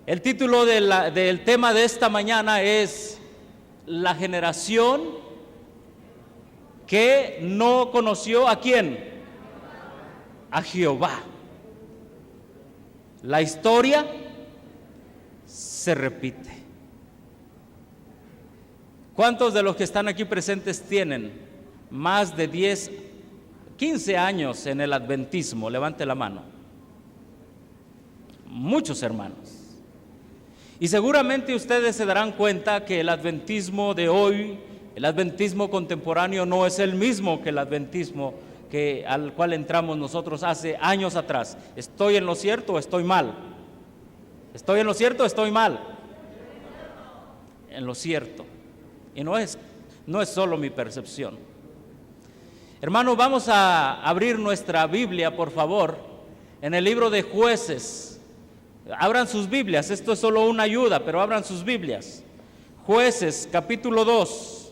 El título del tema de esta mañana es la generación que no conoció ¿a quién? A Jehová. La historia se repite. ¿Cuántos de los que están aquí presentes tienen más de 10, 15 años en el adventismo? Levante la mano. Muchos hermanos. Y seguramente ustedes se darán cuenta que el adventismo de hoy, el adventismo contemporáneo, no es el mismo que el adventismo al cual entramos nosotros hace años atrás. ¿Estoy en lo cierto o estoy mal? ¿Estoy en lo cierto o estoy mal? En lo cierto. Y no es solo mi percepción. Hermano, vamos a abrir nuestra Biblia, por favor, en el libro de Jueces. Abran sus Biblias, esto es solo una ayuda, pero abran sus Biblias. Jueces, capítulo 2,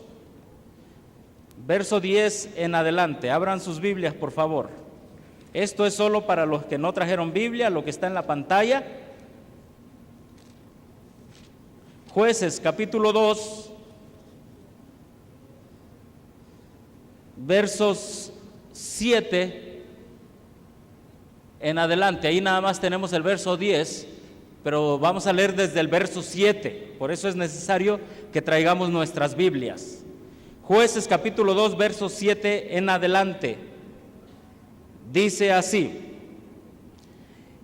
verso 10 en adelante. Abran sus Biblias, por favor. Esto es solo para los que no trajeron Biblia, lo que está en la pantalla. Jueces, capítulo 2, versos 7 en adelante. Ahí nada más tenemos el verso 10, pero vamos a leer desde el verso 7. Por eso es necesario que traigamos nuestras Biblias. Jueces capítulo 2, verso 7 en adelante. Dice así: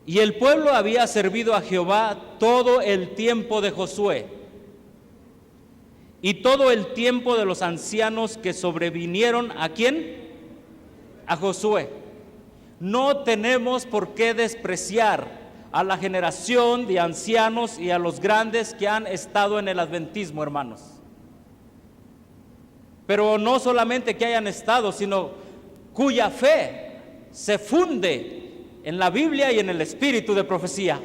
y el pueblo había servido a Jehová todo el tiempo de Josué y todo el tiempo de los ancianos que sobrevinieron ¿a quién? A Josué. No tenemos por qué despreciar a la generación de ancianos y a los grandes que han estado en el adventismo, hermanos. Pero no solamente que hayan estado, sino cuya fe se funde en la Biblia y en el espíritu de profecía.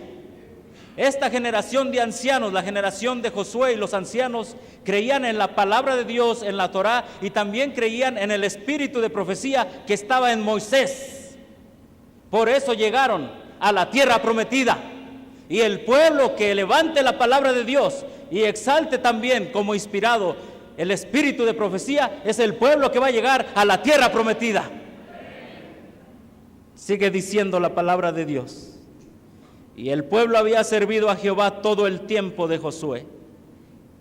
Esta generación de ancianos, la generación de Josué y los ancianos, creían en la palabra de Dios, en la Torá, y también creían en el espíritu de profecía que estaba en Moisés. Por eso llegaron a la tierra prometida. Y el pueblo que levante la palabra de Dios y exalte también como inspirado el espíritu de profecía, es el pueblo que va a llegar a la tierra prometida. Sigue diciendo la palabra de Dios. Y el pueblo había servido a Jehová todo el tiempo de Josué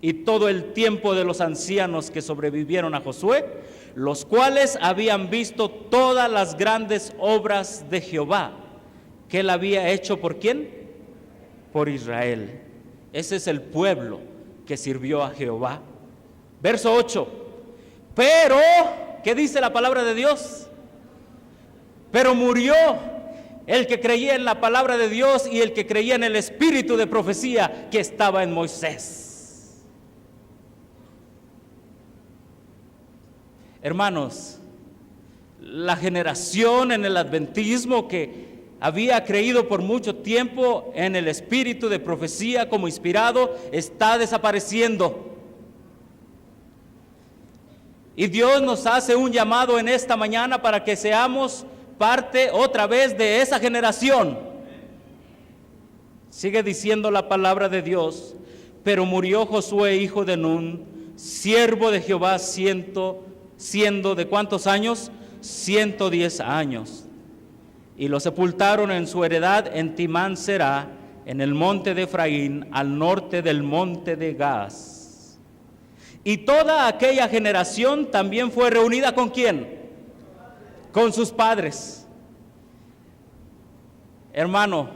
y todo el tiempo de los ancianos que sobrevivieron a Josué, los cuales habían visto todas las grandes obras de Jehová, que él había hecho ¿por quién? Por Israel. Ese es el pueblo que sirvió a Jehová. Verso 8. Pero, ¿qué dice la palabra de Dios? Pero murió el que creía en la palabra de Dios y el que creía en el espíritu de profecía que estaba en Moisés. Hermanos, la generación en el adventismo que había creído por mucho tiempo en el espíritu de profecía como inspirado está desapareciendo. Y Dios nos hace un llamado en esta mañana para que seamos parte otra vez de esa generación. Sigue diciendo la palabra de Dios: pero murió Josué hijo de Nun, siervo de Jehová, siendo ¿de cuántos años? 110 años. Y lo sepultaron en su heredad en Timán Será, en el monte de Efraín, al norte del monte de Gaz. Y toda aquella generación también fue reunida ¿con quién? Con sus padres. Hermano,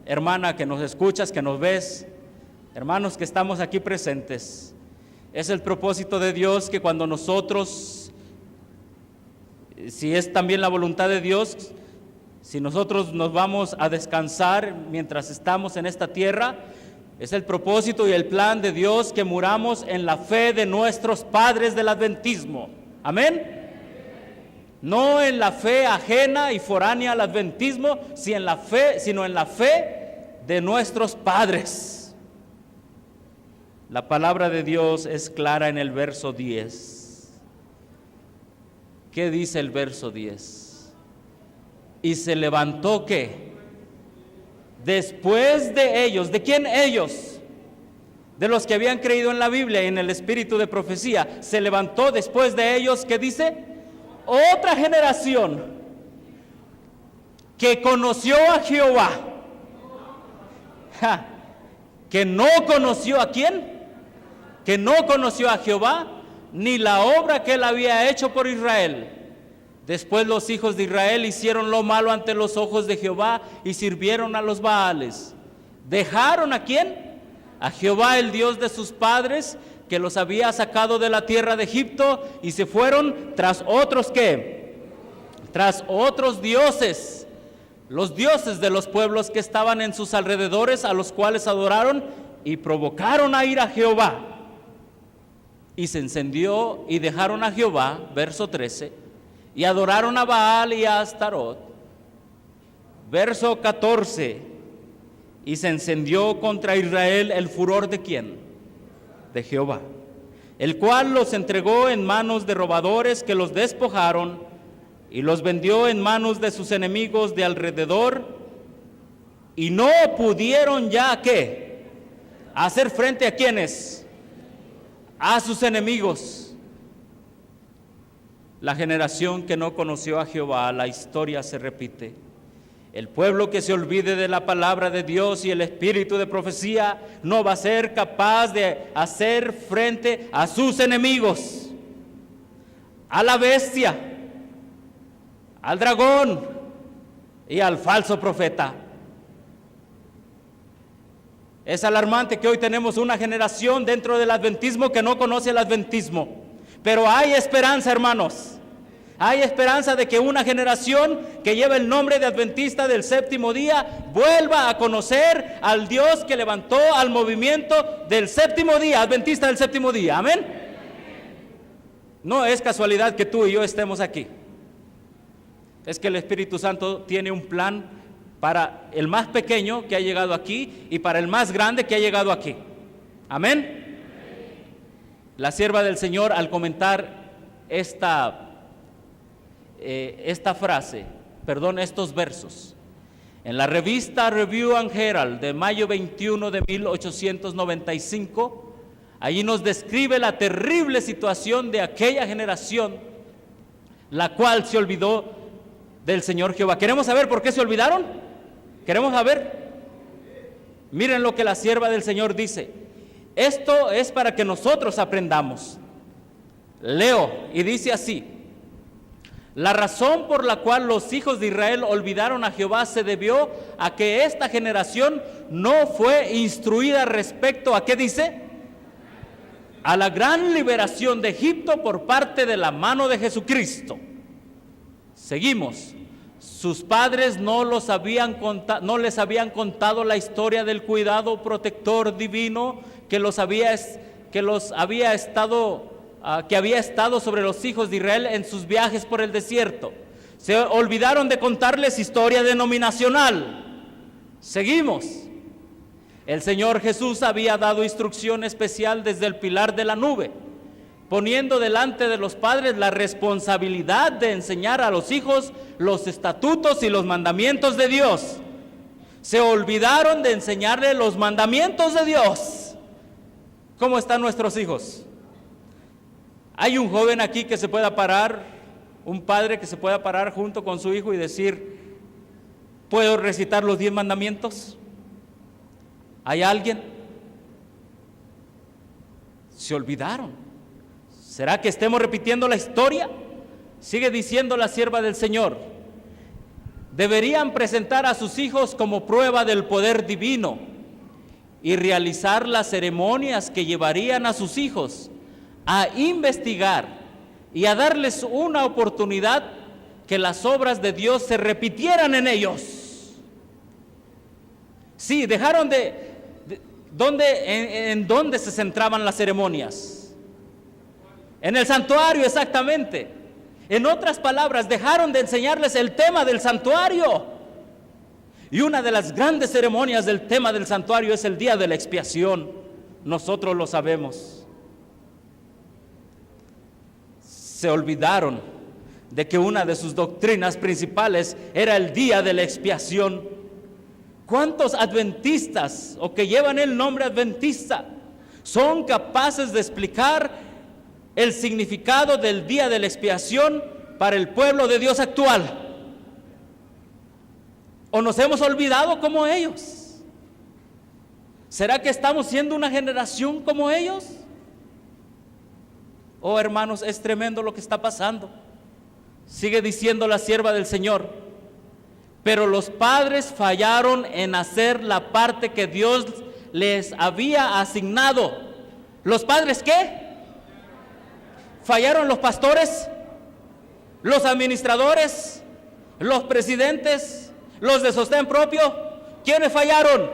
hermana que nos escuchas, que nos ves, hermanos que estamos aquí presentes, es el propósito de Dios que cuando nosotros, si es también la voluntad de Dios, si nosotros nos vamos a descansar mientras estamos en esta tierra, es el propósito y el plan de Dios que muramos en la fe de nuestros padres del adventismo. Amén. No en la fe ajena y foránea al adventismo, sino en la fe de nuestros padres. La palabra de Dios es clara en el verso 10. ¿Qué dice el verso 10? Y se levantó ¿qué? Después de ellos, ¿de quién ellos? De los que habían creído en la Biblia y en el espíritu de profecía. Se levantó después de ellos, ¿qué dice? Otra generación que conoció a Jehová. Que no conoció ¿a quién? Que no conoció a Jehová, ni la obra que él había hecho por Israel. Después los hijos de Israel hicieron lo malo ante los ojos de Jehová y sirvieron a los Baales. ¿Dejaron a quién? A Jehová, el Dios de sus padres, que los había sacado de la tierra de Egipto, y se fueron tras otros ¿qué? Tras otros dioses, los dioses de los pueblos que estaban en sus alrededores, a los cuales adoraron y provocaron a ir a Jehová. Y se encendió y dejaron a Jehová, verso 13, y adoraron a Baal y a Astarot. Verso 14, y se encendió contra Israel el furor ¿de quién? De Jehová, el cual los entregó en manos de robadores que los despojaron y los vendió en manos de sus enemigos de alrededor, y no pudieron ya ¿qué? Hacer frente a ¿quiénes? A sus enemigos. La generación que no conoció a Jehová, la historia se repite. El pueblo que se olvide de la palabra de Dios y el espíritu de profecía no va a ser capaz de hacer frente a sus enemigos, a la bestia, al dragón y al falso profeta. Es alarmante que hoy tenemos una generación dentro del adventismo que no conoce el adventismo. Pero hay esperanza, hermanos. Hay esperanza de que una generación que lleva el nombre de adventista del séptimo día vuelva a conocer al Dios que levantó al movimiento del séptimo día, adventista del séptimo día. Amén. No es casualidad que tú y yo estemos aquí. Es que el Espíritu Santo tiene un plan para el más pequeño que ha llegado aquí y para el más grande que ha llegado aquí. Amén. La sierva del Señor, al comentar estos versos, en la revista Review and Herald de mayo 21 de 1895, allí nos describe la terrible situación de aquella generación, la cual se olvidó del Señor Jehová. ¿Queremos saber por qué se olvidaron? ¿Queremos saber? Miren lo que la sierva del Señor dice. Esto es para que nosotros aprendamos. Leo, y dice así: la razón por la cual los hijos de Israel olvidaron a Jehová se debió a que esta generación no fue instruida respecto a, ¿qué dice? A la gran liberación de Egipto por parte de la mano de Jesucristo. Seguimos. Sus padres no les habían contado la historia del cuidado protector divino que había estado sobre los hijos de Israel en sus viajes por el desierto. Se olvidaron de contarles historia denominacional. Seguimos. El Señor Jesús había dado instrucción especial desde el pilar de la nube, poniendo delante de los padres la responsabilidad de enseñar a los hijos los estatutos y los mandamientos de Dios. Se olvidaron de enseñarle los mandamientos de Dios. ¿Cómo están nuestros hijos? Hay un joven aquí que se pueda parar, un padre que se pueda parar junto con su hijo y decir: ¿puedo recitar los 10 mandamientos? ¿Hay alguien? Se olvidaron. ¿Será que estemos repitiendo la historia? Sigue diciendo la sierva del Señor: deberían presentar a sus hijos como prueba del poder divino y realizar las ceremonias que llevarían a sus hijos a investigar y a darles una oportunidad que las obras de Dios se repitieran en ellos. Sí, dejaron ¿en dónde se centraban las ceremonias? En el santuario, exactamente. En otras palabras, dejaron de enseñarles el tema del santuario. Y una de las grandes ceremonias del tema del santuario es el día de la expiación. Nosotros lo sabemos. Se olvidaron de que una de sus doctrinas principales era el día de la expiación. ¿Cuántos adventistas o que llevan el nombre adventista son capaces de explicar el significado del día de la expiación para el pueblo de Dios actual? ¿O nos hemos olvidado como ellos? ¿Será que estamos siendo una generación como ellos? Oh, hermanos, es tremendo lo que está pasando. Sigue diciendo la sierva del Señor: pero los padres fallaron en hacer la parte que Dios les había asignado. ¿Los padres qué? ¿Fallaron los pastores? ¿Los administradores? ¿Los presidentes? ¿Los de sostén propio? ¿Quiénes fallaron?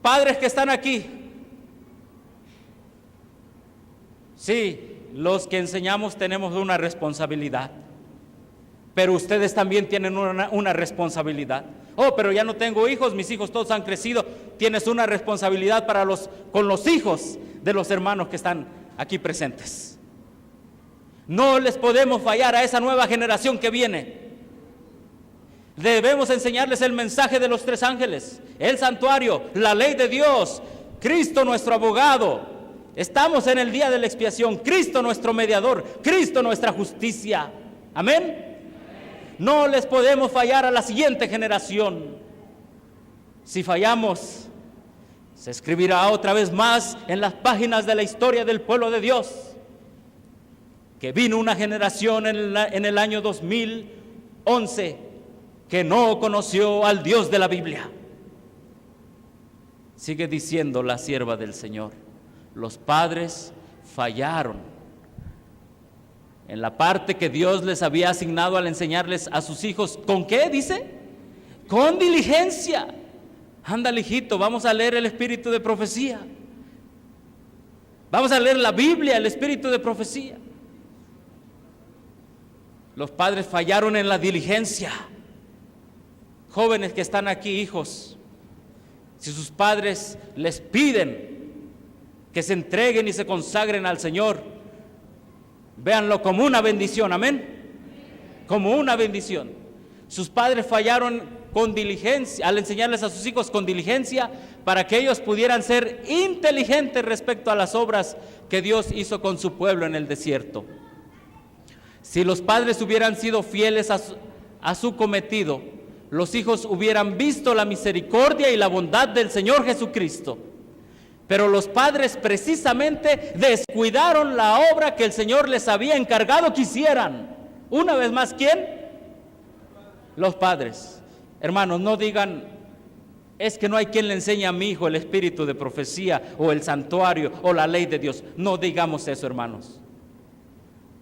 Padres que están aquí. Sí, los que enseñamos tenemos una responsabilidad, pero ustedes también tienen una responsabilidad. Oh, pero ya no tengo hijos, mis hijos todos han crecido. Tienes una responsabilidad con los hijos de los hermanos que están aquí presentes. No les podemos fallar a esa nueva generación que viene. Debemos enseñarles el mensaje de los tres ángeles, el santuario, la ley de Dios, Cristo nuestro abogado. Estamos en el día de la expiación, Cristo nuestro mediador, Cristo nuestra justicia. Amén. No les podemos fallar a la siguiente generación. Si fallamos, se escribirá otra vez más en las páginas de la historia del pueblo de Dios que vino una generación en el año 2011 que no conoció al Dios de la Biblia. Sigue diciendo la sierva del Señor: los padres fallaron en la parte que Dios les había asignado al enseñarles a sus hijos. ¿Con qué dice? Con diligencia. Ándale, hijito, vamos a leer el espíritu de profecía. Vamos a leer la Biblia, el espíritu de profecía. Los padres fallaron en la diligencia. Jóvenes que están aquí, hijos, si sus padres les piden que se entreguen y se consagren al Señor, véanlo como una bendición. Amén. Como una bendición. Sus padres fallaron con diligencia al enseñarles a sus hijos con diligencia para que ellos pudieran ser inteligentes respecto a las obras que Dios hizo con su pueblo en el desierto. Si los padres hubieran sido fieles a su cometido, los hijos hubieran visto la misericordia y la bondad del Señor Jesucristo. Pero los padres precisamente descuidaron la obra que el Señor les había encargado que hicieran. Una vez más, ¿quién? Los padres. Hermanos, no digan: es que no hay quien le enseñe a mi hijo el espíritu de profecía o el santuario o la ley de Dios. No digamos eso, hermanos.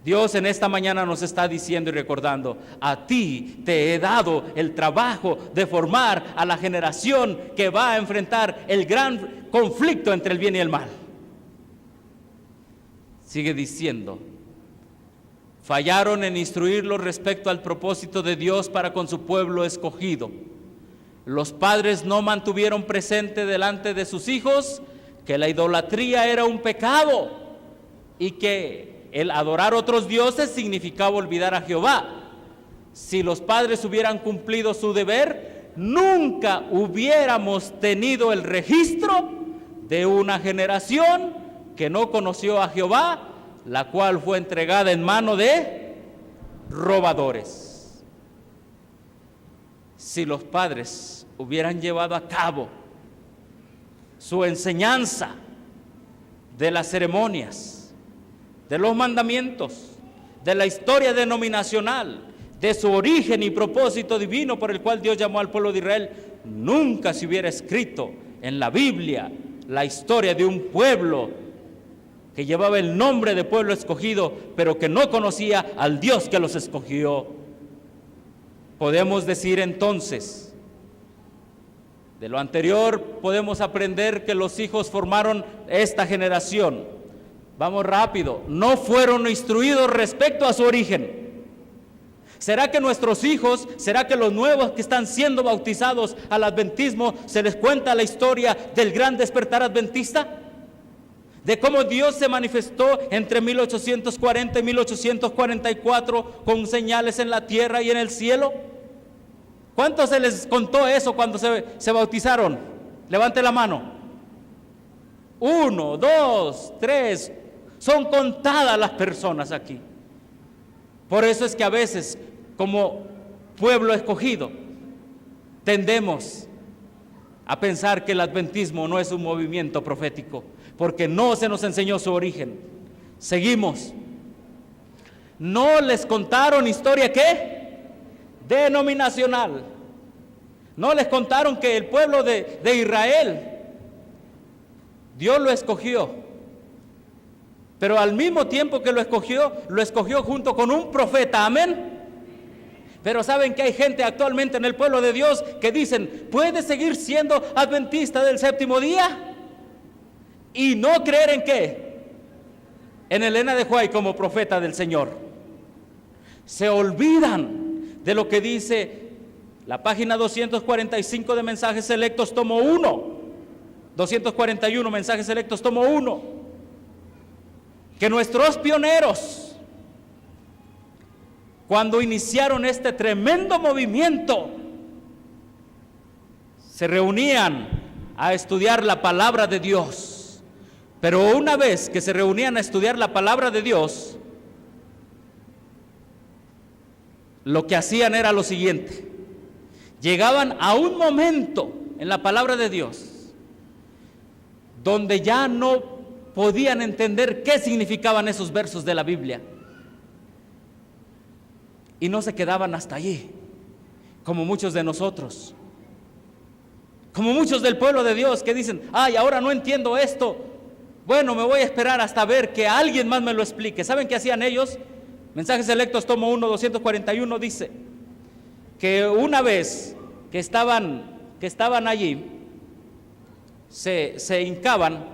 Dios en esta mañana nos está diciendo y recordando: a ti te he dado el trabajo de formar a la generación que va a enfrentar el gran conflicto entre el bien y el mal. Sigue diciendo: fallaron en instruirlos respecto al propósito de Dios para con su pueblo escogido. Los padres no mantuvieron presente delante de sus hijos que la idolatría era un pecado y que el adorar otros dioses significaba olvidar a Jehová. Si los padres hubieran cumplido su deber, nunca hubiéramos tenido el registro de una generación que no conoció a Jehová, la cual fue entregada en mano de robadores. Si los padres hubieran llevado a cabo su enseñanza de las ceremonias, de los mandamientos, de la historia denominacional, de su origen y propósito divino por el cual Dios llamó al pueblo de Israel, nunca se hubiera escrito en la Biblia la historia de un pueblo que llevaba el nombre de pueblo escogido, pero que no conocía al Dios que los escogió. Podemos decir entonces, de lo anterior podemos aprender que los hijos formaron esta generación. Vamos rápido, no fueron instruidos respecto a su origen. ¿Será que nuestros hijos, será que los nuevos que están siendo bautizados al adventismo, se les cuenta la historia del gran despertar adventista? De cómo Dios se manifestó entre 1840 y 1844 con señales en la tierra y en el cielo. ¿Cuántos se les contó eso cuando se bautizaron? Levante la mano. 1, 2, 3. Son contadas las personas aquí. Por eso es que a veces, como pueblo escogido, tendemos a pensar que el adventismo no es un movimiento profético, porque no se nos enseñó su origen. Seguimos. No les contaron historia, ¿qué? Denominacional. No les contaron que el pueblo de Israel, Dios lo escogió, pero al mismo tiempo que lo escogió junto con un profeta, amén. Pero saben que hay gente actualmente en el pueblo de Dios que dicen, ¿puede seguir siendo adventista del séptimo día? Y no creer en qué, en Elena de White como profeta del Señor. Se olvidan de lo que dice la página 245 de Mensajes Selectos, tomo 1, 241, Mensajes Selectos, tomo 1, que nuestros pioneros, cuando iniciaron este tremendo movimiento, se reunían a estudiar la palabra de Dios. Pero una vez que se reunían a estudiar la palabra de Dios, lo que hacían era lo siguiente: llegaban a un momento en la palabra de Dios donde ya no podían entender qué significaban esos versos de la Biblia, y no se quedaban hasta allí, como muchos de nosotros, como muchos del pueblo de Dios que dicen, ay, ahora no entiendo esto, bueno, me voy a esperar hasta ver que alguien más me lo explique. ¿Saben qué hacían ellos? Mensajes Selectos, tomo 1, 241, dice que una vez que estaban allí, se hincaban.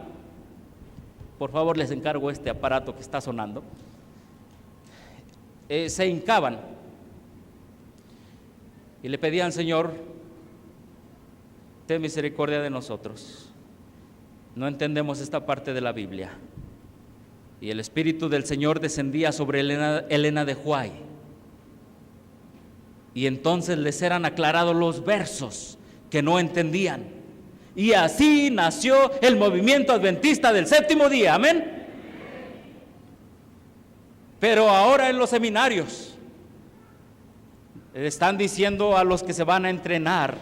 Por favor, les encargo este aparato que está sonando. Se hincaban y le pedían, Señor, ten misericordia de nosotros, no entendemos esta parte de la Biblia. Y el Espíritu del Señor descendía sobre Elena de White, y entonces les eran aclarados los versos que no entendían, y así nació el movimiento adventista del séptimo día, amén. Pero ahora en los seminarios están diciendo a los que se van a entrenar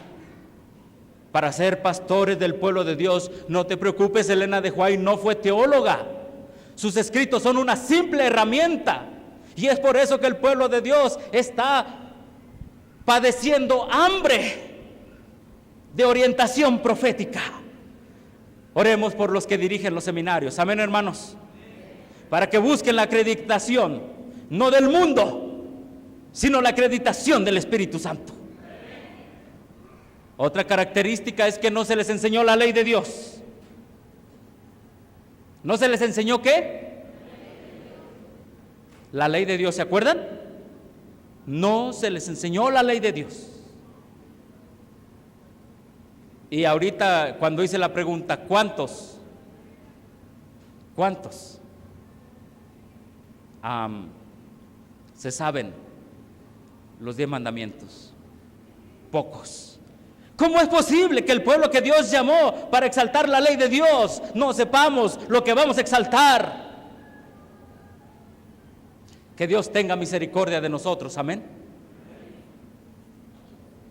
para ser pastores del pueblo de Dios, no te preocupes, Elena de White no fue teóloga, sus escritos son una simple herramienta, y es por eso que el pueblo de Dios está padeciendo hambre de orientación profética. Oremos por los que dirigen los seminarios, amén, hermanos, para que busquen la acreditación, no del mundo, sino la acreditación del Espíritu Santo. Otra característica es que no se les enseñó la ley de Dios. ¿No se les enseñó qué? La ley de Dios, ¿se acuerdan? No se les enseñó la ley de Dios. Y ahorita cuando hice la pregunta, ¿cuántos se saben los 10 mandamientos? Pocos. ¿Cómo es posible que el pueblo que Dios llamó para exaltar la ley de Dios no sepamos lo que vamos a exaltar? Que Dios tenga misericordia de nosotros, amén.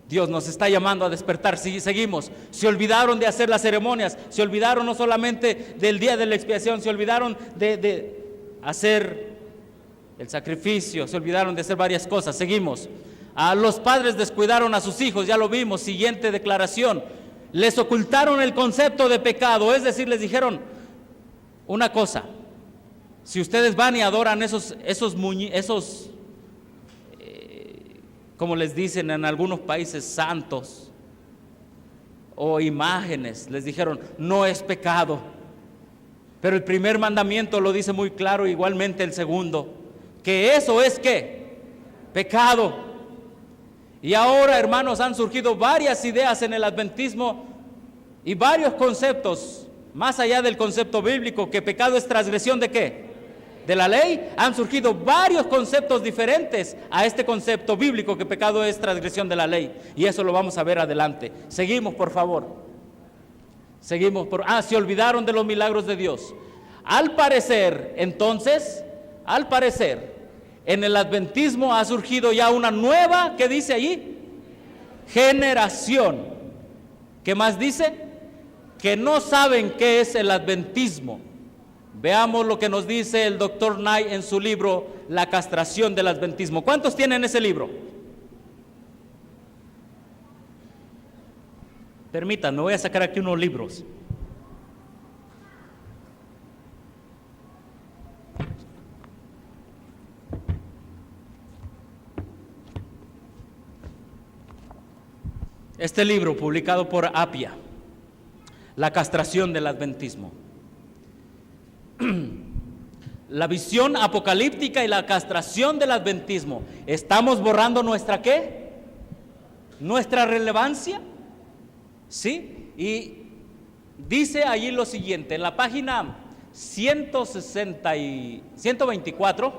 Dios nos está llamando a despertar. Si seguimos, se olvidaron de hacer las ceremonias, se olvidaron no solamente del día de la expiación, se olvidaron de hacer el sacrificio, se olvidaron de hacer varias cosas. Seguimos. A los padres descuidaron a sus hijos, ya lo vimos, siguiente declaración. Les ocultaron el concepto de pecado, es decir, les dijeron una cosa: si ustedes van y adoran esos como les dicen en algunos países, santos o imágenes, les dijeron, no es pecado. Pero el primer mandamiento lo dice muy claro, igualmente el segundo, que eso es ¿qué? Pecado. Y ahora, hermanos, han surgido varias ideas en el adventismo y varios conceptos, más allá del concepto bíblico, que pecado es transgresión ¿de qué? de la ley, han surgido varios conceptos diferentes a este concepto bíblico que pecado es transgresión de la ley. Y eso lo vamos a ver adelante. Seguimos, por favor. Se olvidaron de los milagros de Dios. Al parecer, entonces, en el adventismo ha surgido ya una nueva, ¿qué dice allí? Generación. ¿Qué más dice? Que no saben qué es el adventismo. Veamos lo que nos dice el doctor Knight en su libro La castración del adventismo. ¿Cuántos tienen ese libro? Permítanme, voy a sacar aquí unos libros. Este libro, publicado por Apia, La castración del adventismo. La visión apocalíptica y la castración del adventismo. ¿Estamos borrando nuestra qué? ¿Nuestra relevancia? ¿Sí? Y dice allí lo siguiente, en la página 124,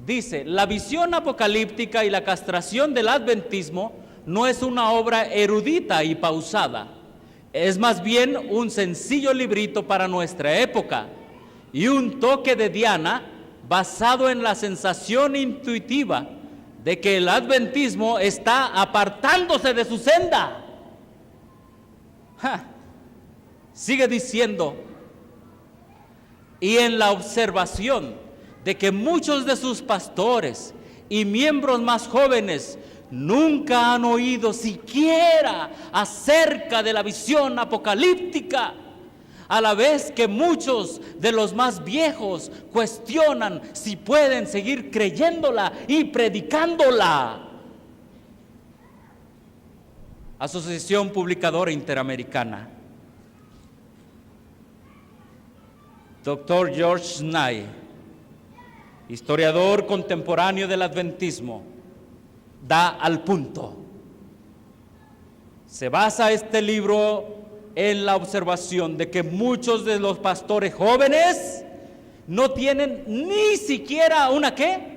dice: la visión apocalíptica y la castración del adventismo no es una obra erudita y pausada, es más bien un sencillo librito para nuestra época y un toque de diana basado en la sensación intuitiva de que el adventismo está apartándose de su senda. Sigue diciendo, y en la observación de que muchos de sus pastores y miembros más jóvenes nunca han oído siquiera acerca de la visión apocalíptica, a la vez que muchos de los más viejos cuestionan si pueden seguir creyéndola y predicándola. Asociación Publicadora Interamericana. Dr. George Knight, historiador contemporáneo del adventismo, da al punto. Se basa este libro en la observación de que muchos de los pastores jóvenes no tienen ni siquiera una ¿qué?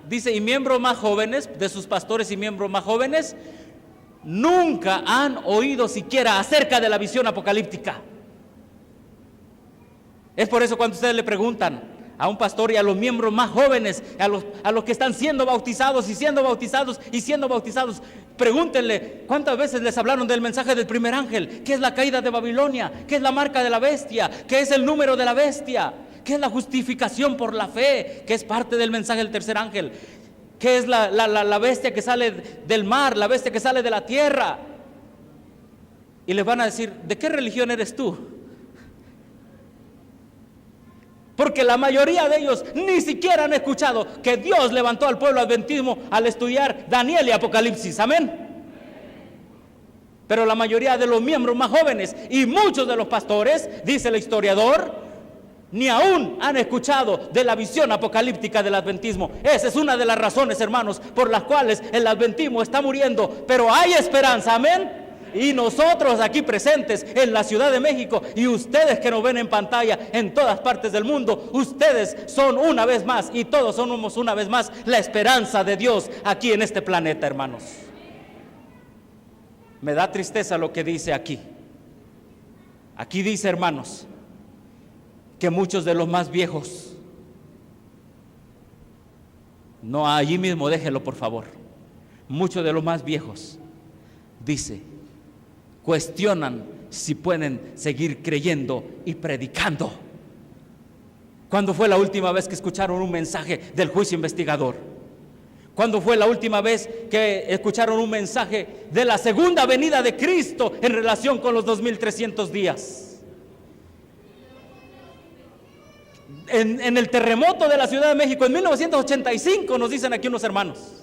Dice, y miembros más jóvenes, de sus pastores y miembros más jóvenes, nunca han oído siquiera acerca de la visión apocalíptica. Es por eso cuando ustedes le preguntan a un pastor y a los miembros más jóvenes, a los que están siendo bautizados, pregúntenle cuántas veces les hablaron del mensaje del primer ángel, qué es la caída de Babilonia, qué es la marca de la bestia, qué es el número de la bestia, qué es la justificación por la fe, que es parte del mensaje del tercer ángel, qué es la bestia que sale del mar, la bestia que sale de la tierra. Y les van a decir, ¿de qué religión eres tú? Porque la mayoría de ellos ni siquiera han escuchado que Dios levantó al pueblo adventismo al estudiar Daniel y Apocalipsis. Amén. Pero la mayoría de los miembros más jóvenes y muchos de los pastores, dice el historiador, ni aún han escuchado de la visión apocalíptica del adventismo. Esa es una de las razones, hermanos, por las cuales el adventismo está muriendo. Pero hay esperanza, amén. Y nosotros aquí presentes en la Ciudad de México y ustedes que nos ven en pantalla en todas partes del mundo, ustedes son una vez más y todos somos una vez más la esperanza de Dios aquí en este planeta, hermanos. Me da tristeza lo que dice aquí. Aquí dice, hermanos, que muchos de los más viejos, no, allí mismo déjelo por favor, muchos de los más viejos, dice, cuestionan si pueden seguir creyendo y predicando. ¿Cuándo fue la última vez que escucharon un mensaje del juicio investigador? ¿Cuándo fue la última vez que escucharon un mensaje de la segunda venida de Cristo en relación con los 2300 días? En el terremoto de la Ciudad de México en 1985, nos dicen aquí unos hermanos.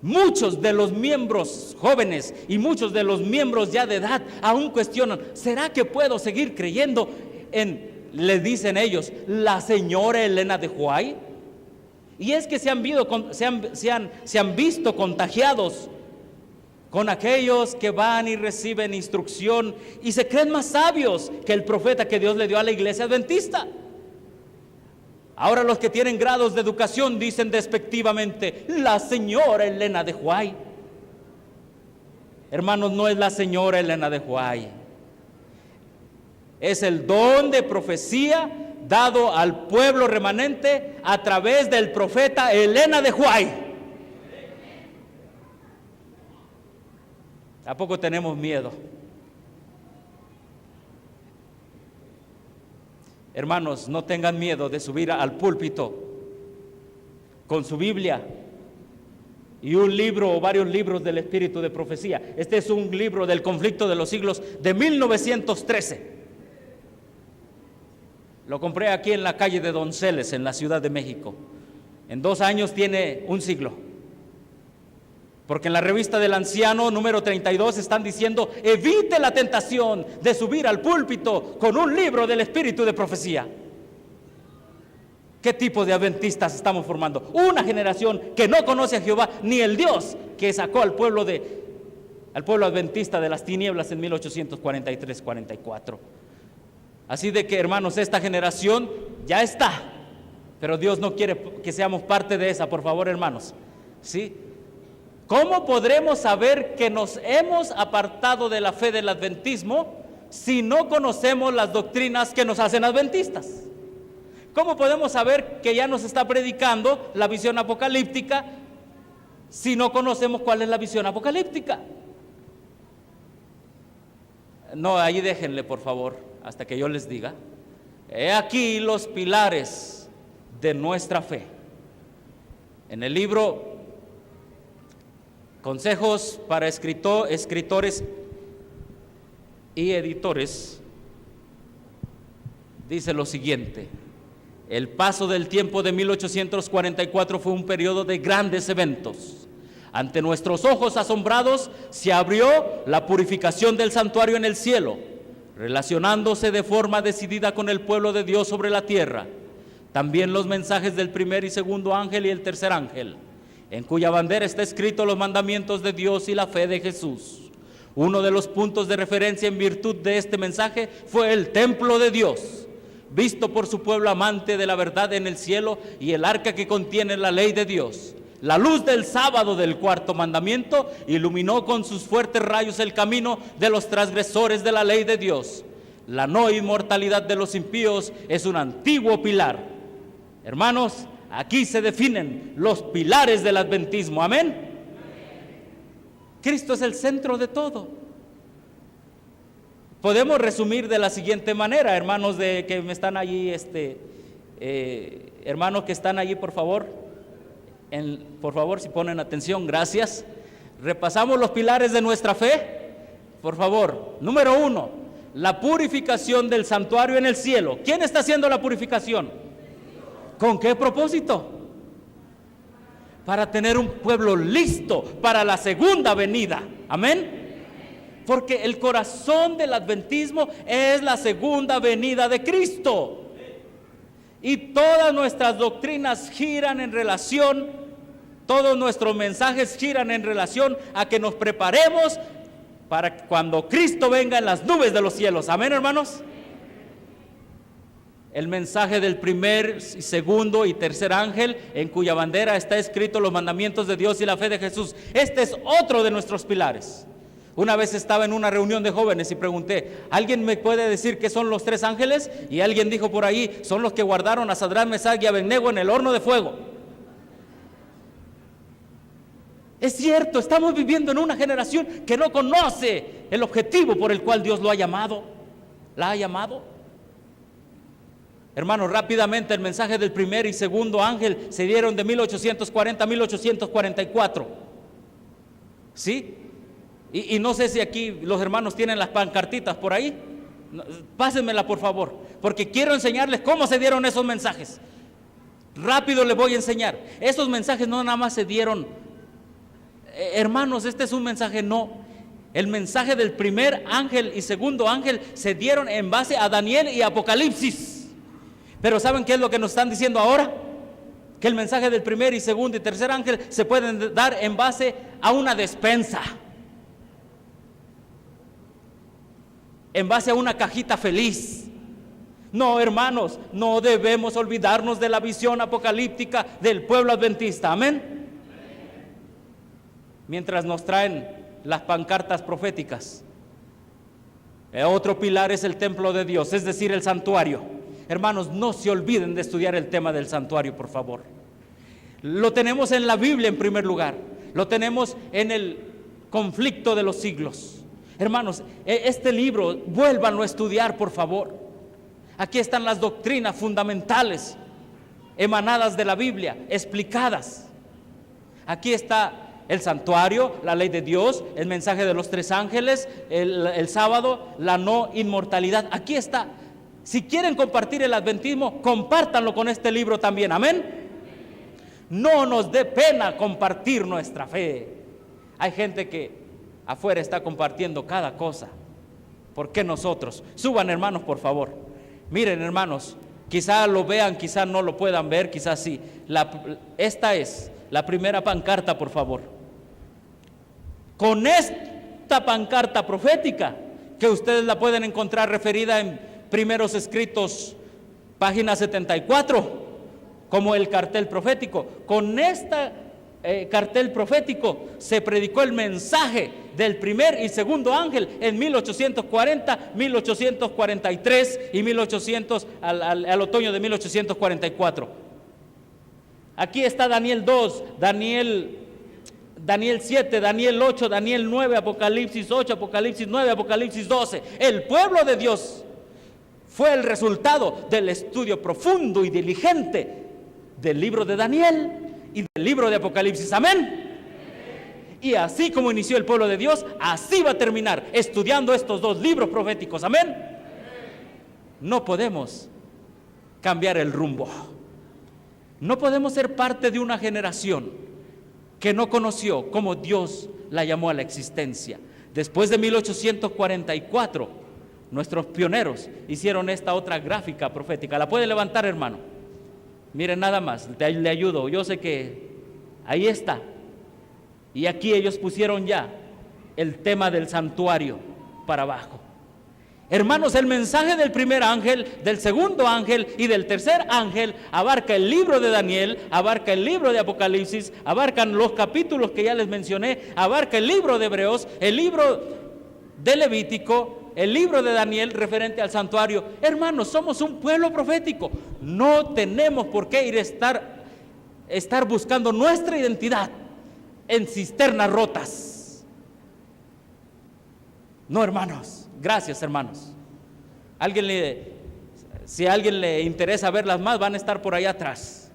Muchos de los miembros jóvenes y muchos de los miembros ya de edad aún cuestionan, ¿será que puedo seguir creyendo en, le dicen ellos, la señora Elena de White? Y es que se han visto contagiados con aquellos que van y reciben instrucción y se creen más sabios que el profeta que Dios le dio a la iglesia adventista. Ahora los que tienen grados de educación dicen despectivamente: la señora Elena de White. Hermanos, no es la señora Elena de White. Es el don de profecía dado al pueblo remanente a través del profeta Elena de White. ¿A poco tenemos miedo? Hermanos, no tengan miedo de subir al púlpito con su Biblia y un libro o varios libros del Espíritu de Profecía. Este es un libro del conflicto de los siglos de 1913. Lo compré aquí en la calle de Donceles, en la Ciudad de México. En 2 años tiene un siglo. Porque en la revista del Anciano, número 32, están diciendo: evite la tentación de subir al púlpito con un libro del Espíritu de Profecía. ¿Qué tipo de adventistas estamos formando? Una generación que no conoce a Jehová, ni el Dios que sacó al pueblo adventista de las tinieblas en 1843-44. Así de que, hermanos, esta generación ya está, pero Dios no quiere que seamos parte de esa, por favor, hermanos. ¿Sí? ¿Cómo podremos saber que nos hemos apartado de la fe del adventismo si no conocemos las doctrinas que nos hacen adventistas? ¿Cómo podemos saber que ya nos está predicando la visión apocalíptica si no conocemos cuál es la visión apocalíptica? No, ahí déjenle, por favor, hasta que yo les diga. He aquí los pilares de nuestra fe. En el libro Consejos para escritores y editores, dice lo siguiente: el paso del tiempo de 1844 fue un periodo de grandes eventos. Ante nuestros ojos asombrados se abrió la purificación del santuario en el cielo, relacionándose de forma decidida con el pueblo de Dios sobre la tierra. También los mensajes del primer y segundo ángel y el tercer ángel, en cuya bandera está escrito los mandamientos de Dios y la fe de Jesús. Uno de los puntos de referencia en virtud de este mensaje fue el templo de Dios, visto por su pueblo amante de la verdad en el cielo, y el arca que contiene la ley de Dios. La luz del sábado del cuarto mandamiento iluminó con sus fuertes rayos el camino de los transgresores de la ley de Dios. La no inmortalidad de los impíos es un antiguo pilar. Hermanos, aquí se definen los pilares del adventismo. Amén. Cristo es el centro de todo. Podemos resumir de la siguiente manera, hermanos que me están allí, hermanos que están allí, por favor, si ponen atención, gracias. Repasamos los pilares de nuestra fe, por favor. Número 1, la purificación del santuario en el cielo. ¿Quién está haciendo la purificación? ¿Con qué propósito? Para tener un pueblo listo para la segunda venida. Amén. Porque el corazón del adventismo es la segunda venida de Cristo. Y todas nuestras doctrinas giran en relación, todos nuestros mensajes giran en relación a que nos preparemos para cuando Cristo venga en las nubes de los cielos. Amén, hermanos. El mensaje del primer, segundo y tercer ángel, en cuya bandera está escrito los mandamientos de Dios y la fe de Jesús. Este es otro de nuestros pilares. Una vez estaba en una reunión de jóvenes y pregunté: ¿alguien me puede decir qué son los 3 ángeles? Y alguien dijo por ahí: son los que guardaron a Sadrach, Mesach y Abednego en el horno de fuego. Es cierto, estamos viviendo en una generación que no conoce el objetivo por el cual Dios lo ha llamado. ¿La ha llamado? Hermanos, rápidamente el mensaje del primer y segundo ángel se dieron de 1840 a 1844. ¿Sí? Y no sé si aquí los hermanos tienen las pancartitas por ahí. Pásenmela, por favor, porque quiero enseñarles cómo se dieron esos mensajes. Rápido les voy a enseñar. Esos mensajes no nada más se dieron. Hermanos, este es un mensaje no. El mensaje del primer ángel y segundo ángel se dieron en base a Daniel y Apocalipsis. Pero ¿saben qué es lo que nos están diciendo ahora? Que el mensaje del primer y segundo y tercer ángel se pueden dar en base a una despensa. en base a una cajita feliz. No, hermanos, no debemos olvidarnos de la visión apocalíptica del pueblo adventista. Amén. Mientras nos traen las pancartas proféticas. Otro pilar es el templo de Dios, es decir, el santuario. Hermanos, no se olviden de estudiar el tema del santuario, por favor. Lo tenemos en la Biblia en primer lugar. Lo tenemos en el conflicto de los siglos. Hermanos, este libro, vuélvanlo a estudiar, por favor. Aquí están las doctrinas fundamentales emanadas de la Biblia, explicadas. Aquí está el santuario, la ley de Dios, el mensaje de los 3 ángeles, el sábado, la no inmortalidad. Aquí está. Si quieren compartir el adventismo, compártanlo con este libro también. Amén. No nos dé pena compartir nuestra fe. Hay gente que afuera está compartiendo cada cosa. ¿Por qué nosotros? Suban, hermanos, por favor. Miren, hermanos, quizá lo vean, quizá no lo puedan ver, quizás sí. Esta es la primera pancarta, por favor. Con esta pancarta profética, que ustedes la pueden encontrar referida en Primeros Escritos, página 74, como el cartel profético. Con esta cartel profético se predicó el mensaje del primer y segundo ángel en 1840, 1843 y 1800 al otoño de 1844. Aquí está Daniel 2, Daniel 7, Daniel 8, Daniel 9, Apocalipsis 8, Apocalipsis 9, Apocalipsis 12. El pueblo de Dios fue el resultado del estudio profundo y diligente del libro de Daniel y del libro de Apocalipsis. Amén. Y así como inició el pueblo de Dios, así va a terminar, estudiando estos 2 libros proféticos. Amén. No podemos cambiar el rumbo. No podemos ser parte de una generación que no conoció cómo Dios la llamó a la existencia. Después de 1844, nuestros pioneros hicieron esta otra gráfica profética. ¿La puede levantar, hermano? Miren, nada más, le ayudo. Yo sé que ahí está. Y aquí ellos pusieron ya el tema del santuario para abajo. Hermanos, el mensaje del primer ángel, del segundo ángel y del tercer ángel abarca el libro de Daniel, abarca el libro de Apocalipsis, abarcan los capítulos que ya les mencioné, abarca el libro de Hebreos, el libro de Levítico, el libro de Daniel referente al santuario. Hermanos, somos un pueblo profético. No tenemos por qué ir a estar buscando nuestra identidad en cisternas rotas. No, hermanos. Gracias, hermanos. Si a alguien le interesa verlas más, van a estar por allá atrás.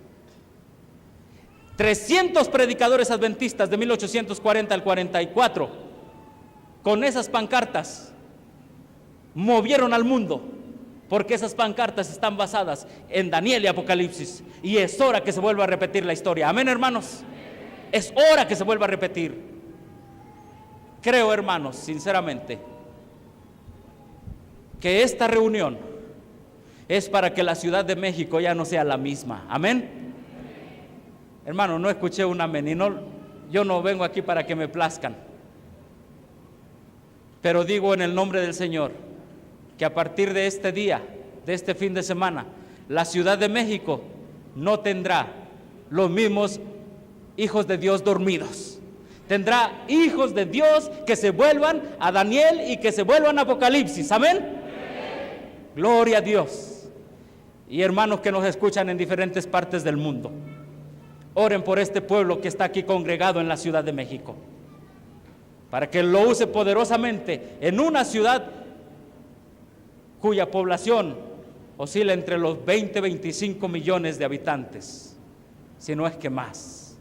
300 predicadores adventistas de 1840 al 44, con esas pancartas, movieron al mundo, porque esas pancartas están basadas en Daniel y Apocalipsis. Y es hora que se vuelva a repetir la historia. Amén, hermanos. Es hora que se vuelva a repetir. Creo, hermanos, sinceramente, que esta reunión es para que la Ciudad de México ya no sea la misma. Amén. Hermano, no escuché un amén. Y yo no vengo aquí para que me plazcan, pero digo en el nombre del Señor que a partir de este día, de este fin de semana, la Ciudad de México no tendrá los mismos hijos de Dios dormidos. Tendrá hijos de Dios que se vuelvan a Daniel y que se vuelvan a Apocalipsis. Amén. Gloria a Dios. Y hermanos que nos escuchan en diferentes partes del mundo, oren por este pueblo que está aquí congregado en la Ciudad de México, para que lo use poderosamente en una ciudad cuya población oscila entre los 20 y 25 millones de habitantes, si no es que más.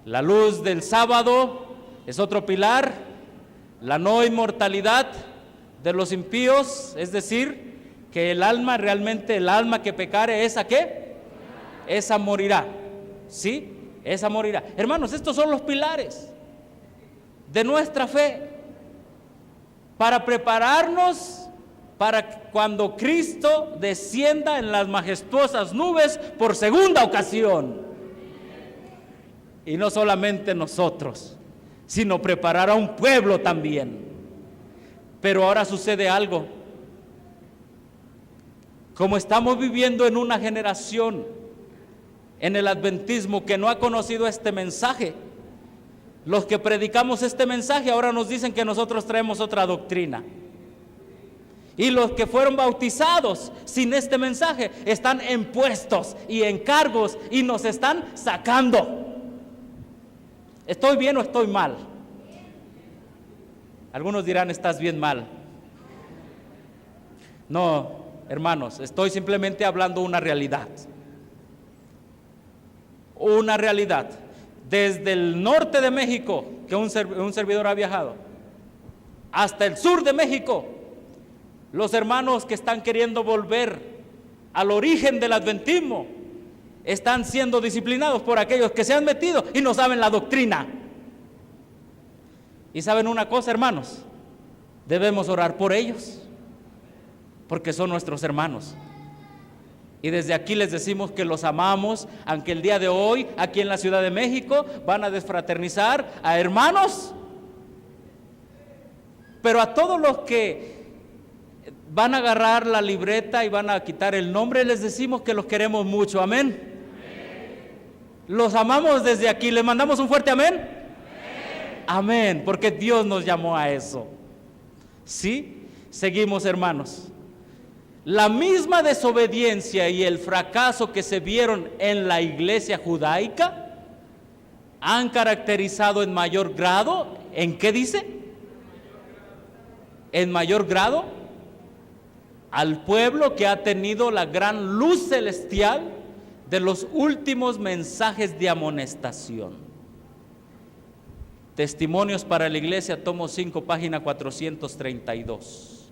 La luz del sábado es otro pilar, la no inmortalidad de los impíos, es decir, que el alma, realmente el alma que pecare, ¿esa qué? Esa morirá, ¿sí? Esa morirá. Hermanos, estos son los pilares de nuestra fe para prepararnos para cuando Cristo descienda en las majestuosas nubes por segunda ocasión. Y no solamente nosotros, sino preparar a un pueblo también. Pero ahora sucede algo. Como estamos viviendo en una generación en el adventismo que no ha conocido este mensaje, los que predicamos este mensaje ahora nos dicen que nosotros traemos otra doctrina. Y los que fueron bautizados sin este mensaje están en puestos y en cargos y nos están sacando. ¿Estoy bien o estoy mal? Algunos dirán, estás bien mal. No, hermanos, estoy simplemente hablando una realidad. Una realidad. Desde el norte de México, que un servidor ha viajado, hasta el sur de México, los hermanos que están queriendo volver al origen del adventismo están siendo disciplinados por aquellos que se han metido y no saben la doctrina. Y saben una cosa, hermanos, debemos orar por ellos, porque son nuestros hermanos. Y desde aquí les decimos que los amamos, aunque el día de hoy, aquí en la Ciudad de México, van a desfraternizar a hermanos. Pero a todos los que van a agarrar la libreta y van a quitar el nombre, les decimos que los queremos mucho, amén. Los amamos desde aquí, les mandamos un fuerte amén. Amén, porque Dios nos llamó a eso. ¿Sí? Seguimos, hermanos. La misma desobediencia y el fracaso que se vieron en la iglesia judaica han caracterizado en mayor grado, ¿en qué dice? En mayor grado al pueblo que ha tenido la gran luz celestial de los últimos mensajes de amonestación. Testimonios para la Iglesia, tomo 5, página 432.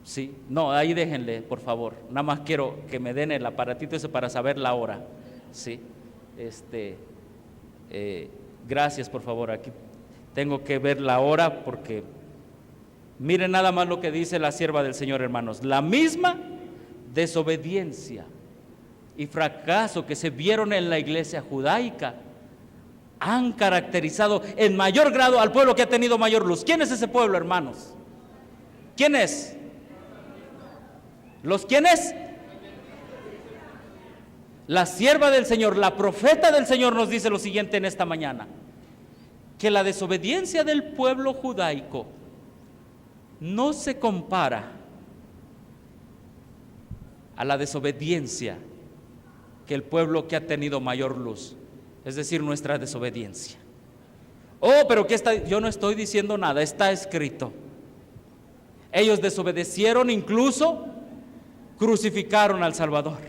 Sí, no, ahí déjenle, por favor. Nada más quiero que me den el aparatito ese para saber la hora. Sí, gracias, por favor. Aquí tengo que ver la hora porque miren nada más lo que dice la sierva del Señor, hermanos. La misma desobediencia y fracaso que se vieron en la iglesia judaica han caracterizado en mayor grado al pueblo que ha tenido mayor luz. ¿Quién es ese pueblo, hermanos? ¿Quién es? ¿Los quiénes? La sierva del Señor, la profeta del Señor nos dice lo siguiente en esta mañana: que la desobediencia del pueblo judaico no se compara a la desobediencia que el pueblo que ha tenido mayor luz, es decir, nuestra desobediencia. Oh, pero ¿qué está? Yo no estoy diciendo nada, está escrito. Ellos desobedecieron, incluso crucificaron al Salvador.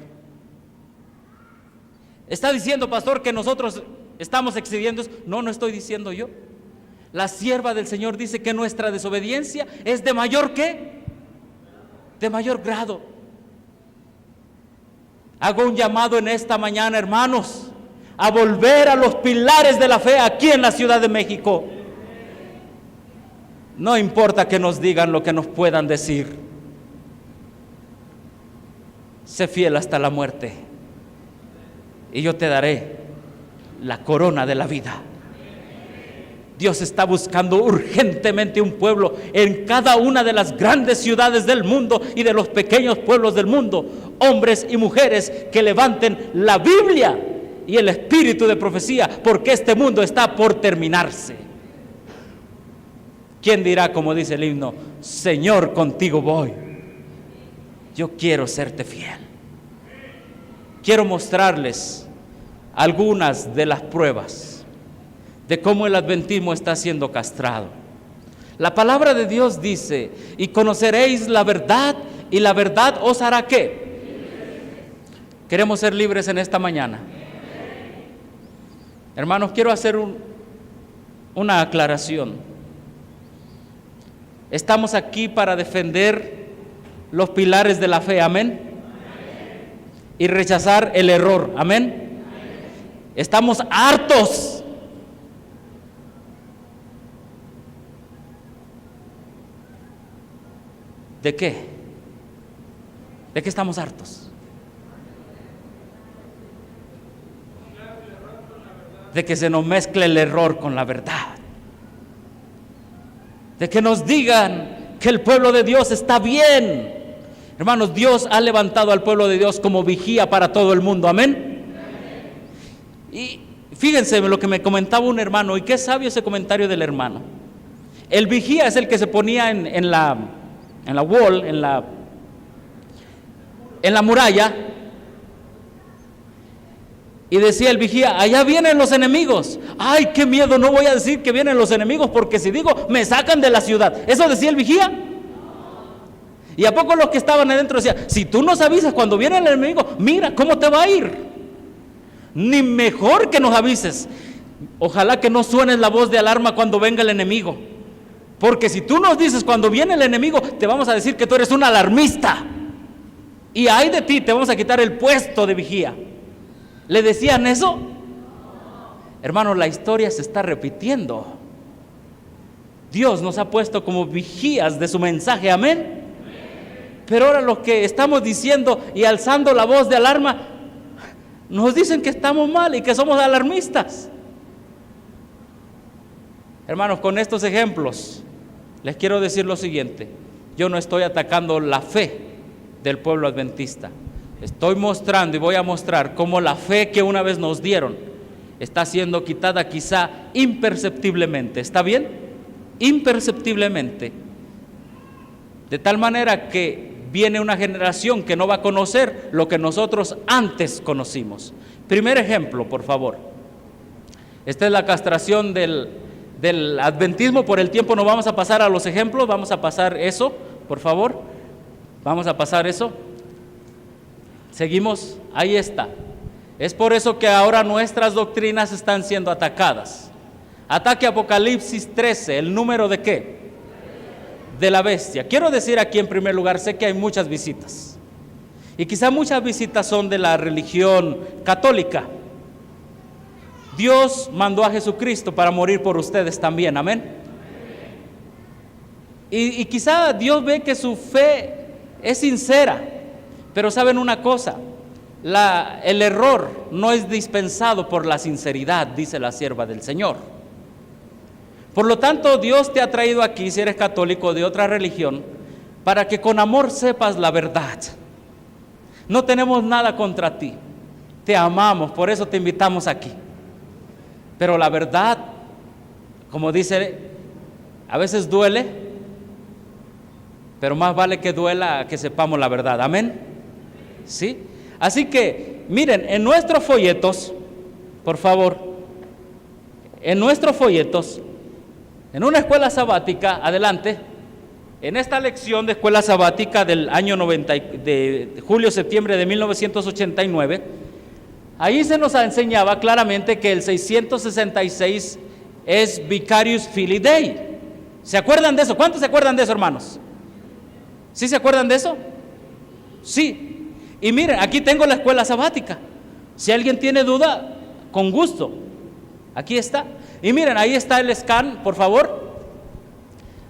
¿Está diciendo, pastor, que nosotros estamos excediendo eso? No, no estoy diciendo yo. La sierva del Señor dice que nuestra desobediencia es de mayor ¿qué? De mayor grado. Hago un llamado en esta mañana, hermanos, a volver a los pilares de la fe aquí en la Ciudad de México. No importa que nos digan lo que nos puedan decir. Sé fiel hasta la muerte y yo te daré la corona de la vida. Dios está buscando urgentemente un pueblo en cada una de las grandes ciudades del mundo y de los pequeños pueblos del mundo, hombres y mujeres que levanten la Biblia y el espíritu de profecía, porque este mundo está por terminarse. ¿Quién dirá, como dice el himno, Señor, contigo voy? Yo quiero serte fiel. Quiero mostrarles algunas de las pruebas de cómo el adventismo está siendo castrado. La palabra de Dios dice: y conoceréis la verdad, y la verdad os hará ¿qué? Queremos ser libres en esta mañana. Hermanos, quiero hacer una aclaración. Estamos aquí para defender los pilares de la fe, amén, y rechazar el error, amén. Estamos hartos ¿de qué? ¿De qué estamos hartos? De que se nos mezcle el error con la verdad. de que nos digan que el pueblo de Dios está bien. Hermanos, Dios ha levantado al pueblo de Dios como vigía para todo el mundo, amén. Y fíjense lo que me comentaba un hermano, y qué sabio ese comentario del hermano. El vigía es el que se ponía en la wall, en la muralla, y decía el vigía: allá vienen los enemigos. Ay, qué miedo, no voy a decir que vienen los enemigos, porque si digo, me sacan de la ciudad. ¿Eso decía el vigía? Y a poco los que estaban adentro decían: si tú nos avisas cuando viene el enemigo, mira cómo te va a ir. Ni mejor que nos avises. Ojalá que no suene la voz de alarma cuando venga el enemigo, porque si tú nos dices cuando viene el enemigo, te vamos a decir que tú eres un alarmista, y ay de ti, te vamos a quitar el puesto de vigía. ¿Le decían eso? Hermanos, la historia se está repitiendo. Dios nos ha puesto como vigías de su mensaje, amén. Pero ahora los que estamos diciendo y alzando la voz de alarma, nos dicen que estamos mal y que somos alarmistas. Hermanos, con estos ejemplos les quiero decir lo siguiente: yo no estoy atacando la fe del pueblo adventista. Estoy mostrando y voy a mostrar cómo la fe que una vez nos dieron está siendo quitada, quizá imperceptiblemente. ¿Está bien? Imperceptiblemente. De tal manera que viene una generación que no va a conocer lo que nosotros antes conocimos. Primer ejemplo, por favor. Esta es la castración del adventismo. Por el tiempo no vamos a pasar a los ejemplos, vamos a pasar eso, por favor. Vamos a pasar eso. Seguimos, ahí está. Es por eso que ahora nuestras doctrinas están siendo atacadas. Ataque Apocalipsis 13, ¿el número de qué? De la bestia. Quiero decir aquí en primer lugar, sé que hay muchas visitas, y quizá muchas visitas son de la religión católica. Dios mandó a Jesucristo para morir por ustedes también, amén. Y quizá Dios ve que su fe es sincera, pero saben una cosa, el error no es dispensado por la sinceridad, dice la sierva del Señor. Por lo tanto, Dios te ha traído aquí, si eres católico o de otra religión, para que con amor sepas la verdad. No tenemos nada contra ti, te amamos, por eso te invitamos aquí. Pero la verdad, como dice, a veces duele, pero más vale que duela que sepamos la verdad, amén. ¿Sí? Así que, miren, en nuestros folletos, por favor, en nuestros folletos, en una escuela sabática, adelante, en esta lección de escuela sabática del año de julio-septiembre de 1989, ahí se nos enseñaba claramente que el 666 es Vicarious Filii Dei. ¿Se acuerdan de eso? ¿Cuántos se acuerdan de eso, hermanos? ¿Sí se acuerdan de eso? Sí. Y miren, aquí tengo la escuela sabática. Si alguien tiene duda, con gusto, aquí está. Y miren, ahí está el scan, por favor.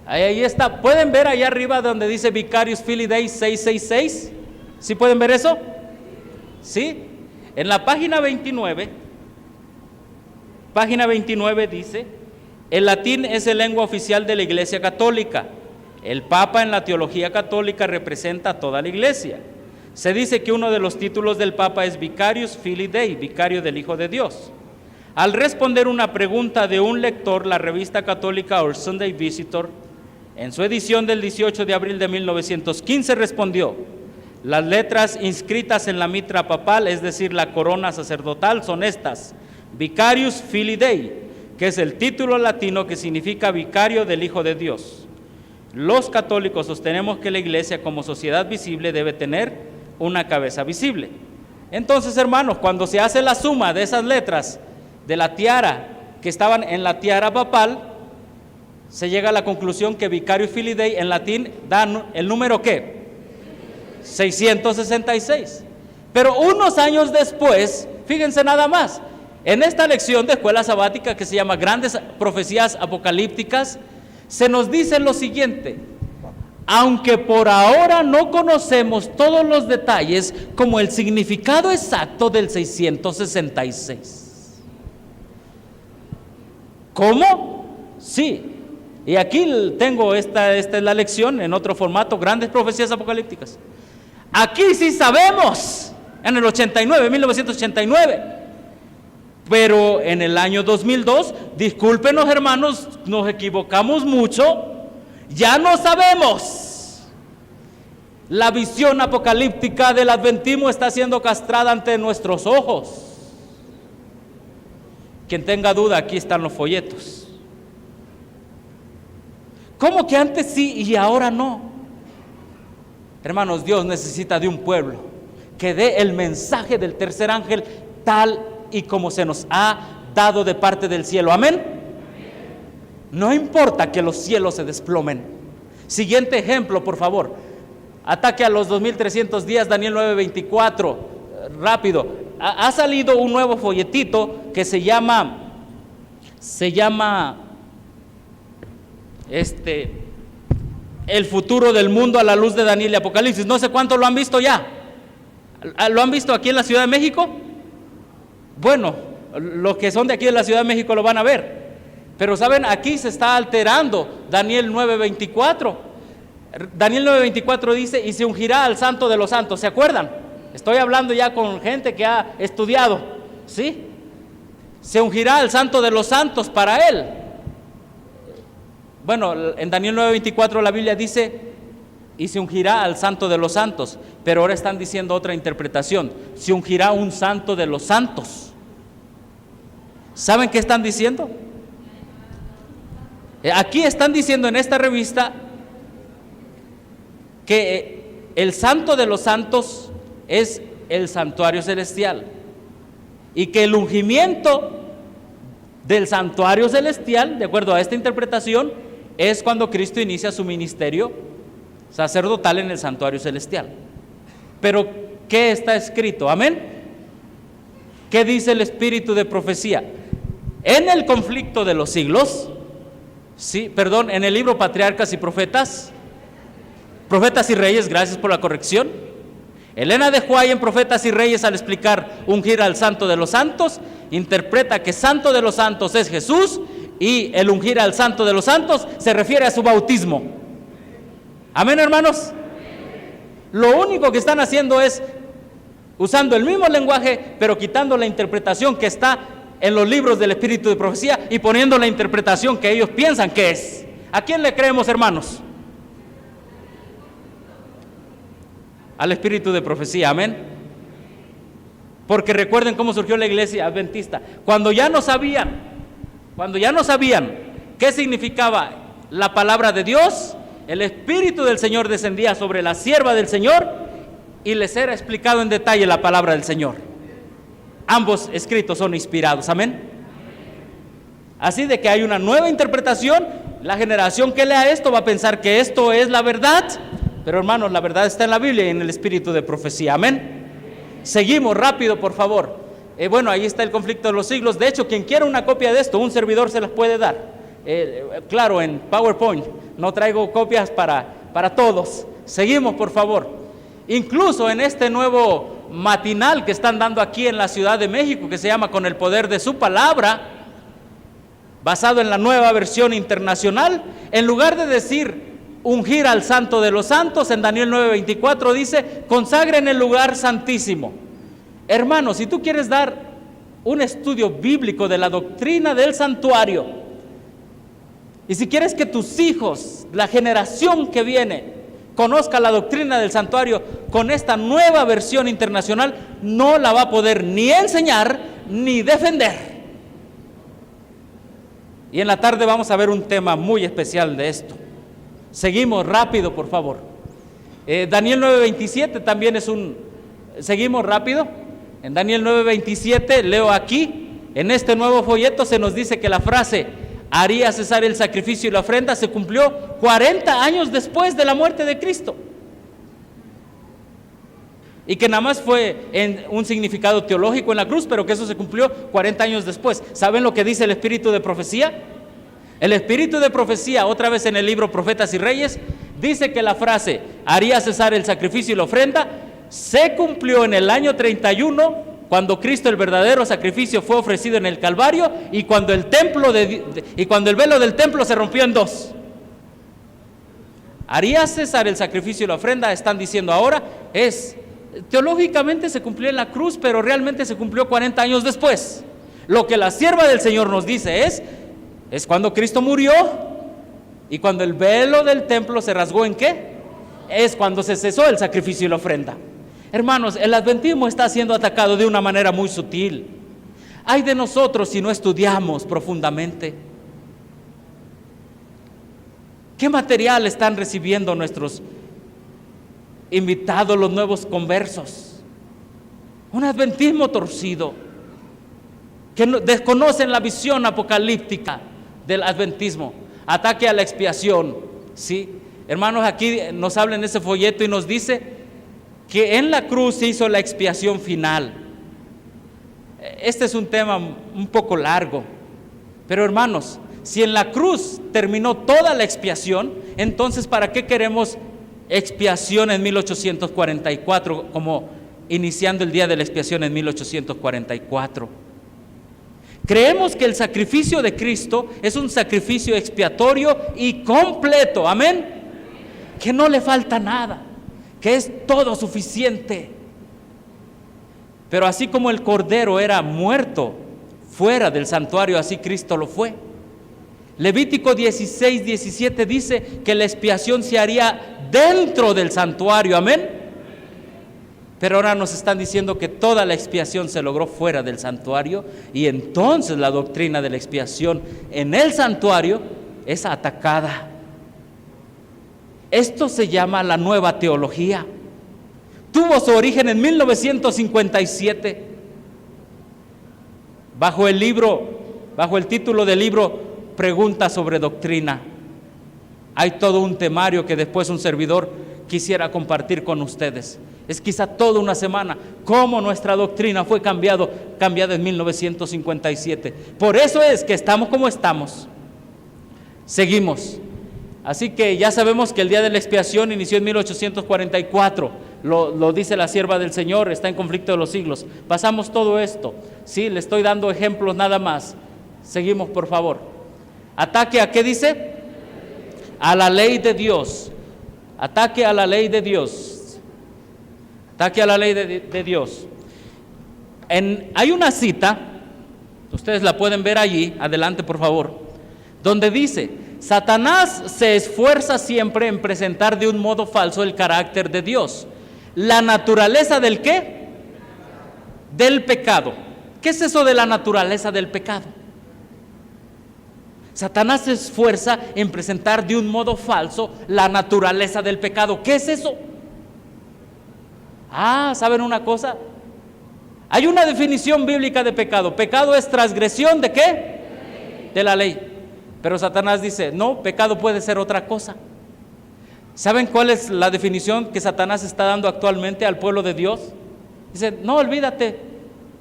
Ahí está. ¿Pueden ver allá arriba donde dice Vicarious Filii Dei 666? ¿Sí pueden ver eso? ¿Sí? En la página 29 dice: el latín es la lengua oficial de la Iglesia Católica. El Papa en la teología católica representa a toda la Iglesia. Se dice que uno de los títulos del Papa es Vicarious Filii Dei, vicario del Hijo de Dios. Al responder una pregunta de un lector, la revista católica Our Sunday Visitor, en su edición del 18 de abril de 1915, respondió: las letras inscritas en la mitra papal, es decir, la corona sacerdotal, son estas: Vicarious Filii Dei, que es el título latino que significa vicario del Hijo de Dios. Los católicos sostenemos que la Iglesia, como sociedad visible, debe tener una cabeza visible. Entonces, hermanos, cuando se hace la suma de esas letras de la tiara que estaban en la tiara papal, se llega a la conclusión que Vicarious Filii Dei en latín da el número ¿qué? 666. Pero unos años después, fíjense nada más, en esta lección de escuela sabática que se llama Grandes Profecías Apocalípticas, se nos dice lo siguiente: aunque por ahora no conocemos todos los detalles como el significado exacto del 666. ¿Cómo? Sí. Y aquí tengo, esta es la lección en otro formato, grandes profecías apocalípticas. Aquí sí sabemos, en el 1989. Pero en el año 2002, discúlpenos hermanos, nos equivocamos mucho, ya no sabemos. La visión apocalíptica del adventismo está siendo castrada ante nuestros ojos. Quien tenga duda, aquí están los folletos. ¿Cómo que antes sí y ahora no? Hermanos, Dios necesita de un pueblo que dé el mensaje del tercer ángel tal y como se nos ha dado de parte del cielo. Amén. No importa que los cielos se desplomen. Siguiente ejemplo, por favor. Ataque a los 2300 días, Daniel 9:24. Rápido. Ha salido un nuevo folletito que se llama El futuro del mundo a la luz de Daniel y Apocalipsis. No sé cuántos lo han visto ya. ¿Lo han visto aquí en la Ciudad de México? Bueno, los que son de aquí de la Ciudad de México lo van a ver. Pero saben, aquí se está alterando Daniel 9:24. Daniel 9:24 dice: y se ungirá al santo de los santos. ¿Se acuerdan? Estoy hablando ya con gente que ha estudiado, ¿sí? Se ungirá al santo de los santos para él. Bueno, en Daniel 9:24 la Biblia dice: y se ungirá al santo de los santos. Pero ahora están diciendo otra interpretación: se ungirá un santo de los santos. ¿Saben qué están diciendo? Aquí están diciendo en esta revista que el santo de los santos es el santuario celestial, y que el ungimiento del santuario celestial, de acuerdo a esta interpretación, es cuando Cristo inicia su ministerio sacerdotal en el santuario celestial. Pero ¿qué está escrito? Amén. ¿Qué dice el espíritu de profecía? En el conflicto de los siglos, en el libro Patriarcas y Profetas y Reyes, gracias por la corrección. Elena de Huay en Profetas y Reyes, al explicar ungir al santo de los santos, interpreta que santo de los santos es Jesús, y el ungir al santo de los santos se refiere a su bautismo. Amén, hermanos. Lo único que están haciendo es usando el mismo lenguaje, pero quitando la interpretación que está en los libros del espíritu de profecía y poniendo la interpretación que ellos piensan que es. ¿A quién le creemos, hermanos? Al espíritu de profecía, amén. Porque recuerden cómo surgió la iglesia adventista. Cuando ya no sabían qué significaba la palabra de Dios, el espíritu del Señor descendía sobre la sierva del Señor y les era explicado en detalle la palabra del Señor. Ambos escritos son inspirados, amén. Así de que hay una nueva interpretación. La generación que lea esto va a pensar que esto es la verdad, pero hermanos, la verdad está en la Biblia y en el espíritu de profecía, amén. Seguimos rápido, por favor. Bueno, ahí está el conflicto de los siglos. De hecho, quien quiera una copia de esto, un servidor se las puede dar. Claro, en PowerPoint. No traigo copias para todos. Seguimos, por favor. Incluso en este nuevo matinal que están dando aquí en la Ciudad de México, que se llama Con el poder de su palabra, basado en la nueva versión internacional, en lugar de decir ungir al santo de los santos, en Daniel 9:24 dice: consagren el lugar santísimo. Hermanos, si tú quieres dar un estudio bíblico de la doctrina del santuario, y si quieres que tus hijos, la generación que viene, conozca la doctrina del santuario, con esta nueva versión internacional no la va a poder ni enseñar ni defender. Y en la tarde vamos a ver un tema muy especial de esto. Seguimos rápido, por favor. Daniel 9:27 también es seguimos rápido. En Daniel 9:27 leo aquí, en este nuevo folleto se nos dice que la frase haría cesar el sacrificio y la ofrenda se cumplió 40 años después de la muerte de Cristo, y que nada más fue en un significado teológico en la cruz, pero que eso se cumplió 40 años después. ¿Saben lo que dice el espíritu de profecía? El espíritu de profecía, otra vez en el libro Profetas y Reyes, dice que la frase haría cesar el sacrificio y la ofrenda se cumplió en el año 31, cuando Cristo, el verdadero sacrificio, fue ofrecido en el Calvario, y cuando el velo del templo se rompió en dos. ¿Haría César el sacrificio y la ofrenda? Están diciendo ahora, teológicamente se cumplió en la cruz, pero realmente se cumplió 40 años después. Lo que la sierva del Señor nos dice es cuando Cristo murió y cuando el velo del templo se rasgó. ¿En qué? Es cuando se cesó el sacrificio y la ofrenda. Hermanos, el adventismo está siendo atacado de una manera muy sutil. Ay de nosotros si no estudiamos profundamente. ¿Qué material están recibiendo nuestros invitados, los nuevos conversos? Un adventismo torcido, que desconocen la visión apocalíptica del adventismo. Ataque a la expiación, ¿sí? Hermanos, aquí nos habla en ese folleto y nos dice que en la cruz se hizo la expiación final. Este es un tema un poco largo, pero hermanos, si en la cruz terminó toda la expiación, entonces ¿para qué queremos expiación en 1844, como iniciando el día de la expiación en 1844? Creemos que el sacrificio de Cristo es un sacrificio expiatorio y completo, amén, que no le falta nada, que es todo suficiente. Pero así como el cordero era muerto fuera del santuario, así Cristo lo fue. Levítico 16:17 dice que la expiación se haría dentro del santuario, amén. Pero ahora nos están diciendo que toda la expiación se logró fuera del santuario, y entonces la doctrina de la expiación en el santuario es atacada. Esto se llama la nueva teología. Tuvo su origen en 1957 bajo el título del libro Preguntas sobre Doctrina. Hay todo un temario que después un servidor quisiera compartir con ustedes. Es quizá toda una semana cómo nuestra doctrina fue cambiada en 1957. Por eso es que estamos como estamos. Seguimos. Así que ya sabemos que el día de la expiación inició en 1844. Lo dice la sierva del Señor, está en conflicto de los siglos. Pasamos todo esto. Sí, le estoy dando ejemplos nada más. Seguimos, por favor. Ataque a, ¿qué dice? A la ley de Dios. Ataque a la ley de Dios. Ataque a la ley de Dios. Hay una cita, ustedes la pueden ver allí, adelante por favor, donde dice: Satanás se esfuerza siempre en presentar de un modo falso el carácter de Dios. La naturaleza del ¿qué? Del pecado. ¿Qué es eso de la naturaleza del pecado? Satanás se esfuerza en presentar de un modo falso la naturaleza del pecado. ¿Qué es eso? ¿Saben una cosa? Hay una definición bíblica de pecado. Pecado es transgresión ¿de qué? De la ley. Pero Satanás dice, no, pecado puede ser otra cosa. ¿Saben cuál es la definición que Satanás está dando actualmente al pueblo de Dios? Dice, no, olvídate,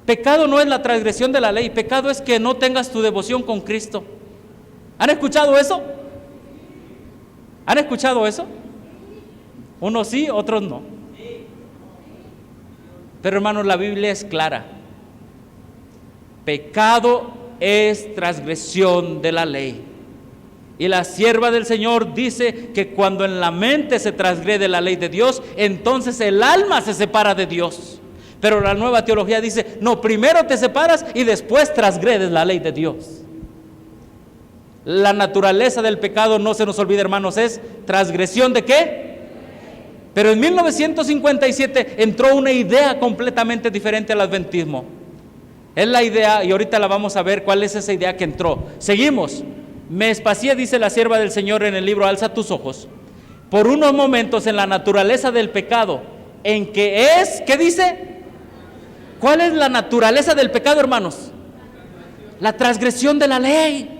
pecado no es la transgresión de la ley, pecado es que no tengas tu devoción con Cristo. ¿Han escuchado eso? ¿Han escuchado eso? Unos sí, otros no. Pero hermanos, la Biblia es clara. Pecado es transgresión de la ley. Y la sierva del Señor dice que cuando en la mente se transgrede la ley de Dios, entonces el alma se separa de Dios. Pero la nueva teología dice, no, primero te separas y después transgredes la ley de Dios. La naturaleza del pecado, no se nos olvide, hermanos, es transgresión ¿de qué? Pero en 1957 entró una idea completamente diferente al adventismo. Es la idea, y ahorita la vamos a ver cuál es esa idea que entró. Seguimos. Me espacié, dice la sierva del Señor en el libro Alza tus ojos, por unos momentos en la naturaleza del pecado, en que es, ¿qué dice? ¿Cuál es la naturaleza del pecado, hermanos? La transgresión de la ley.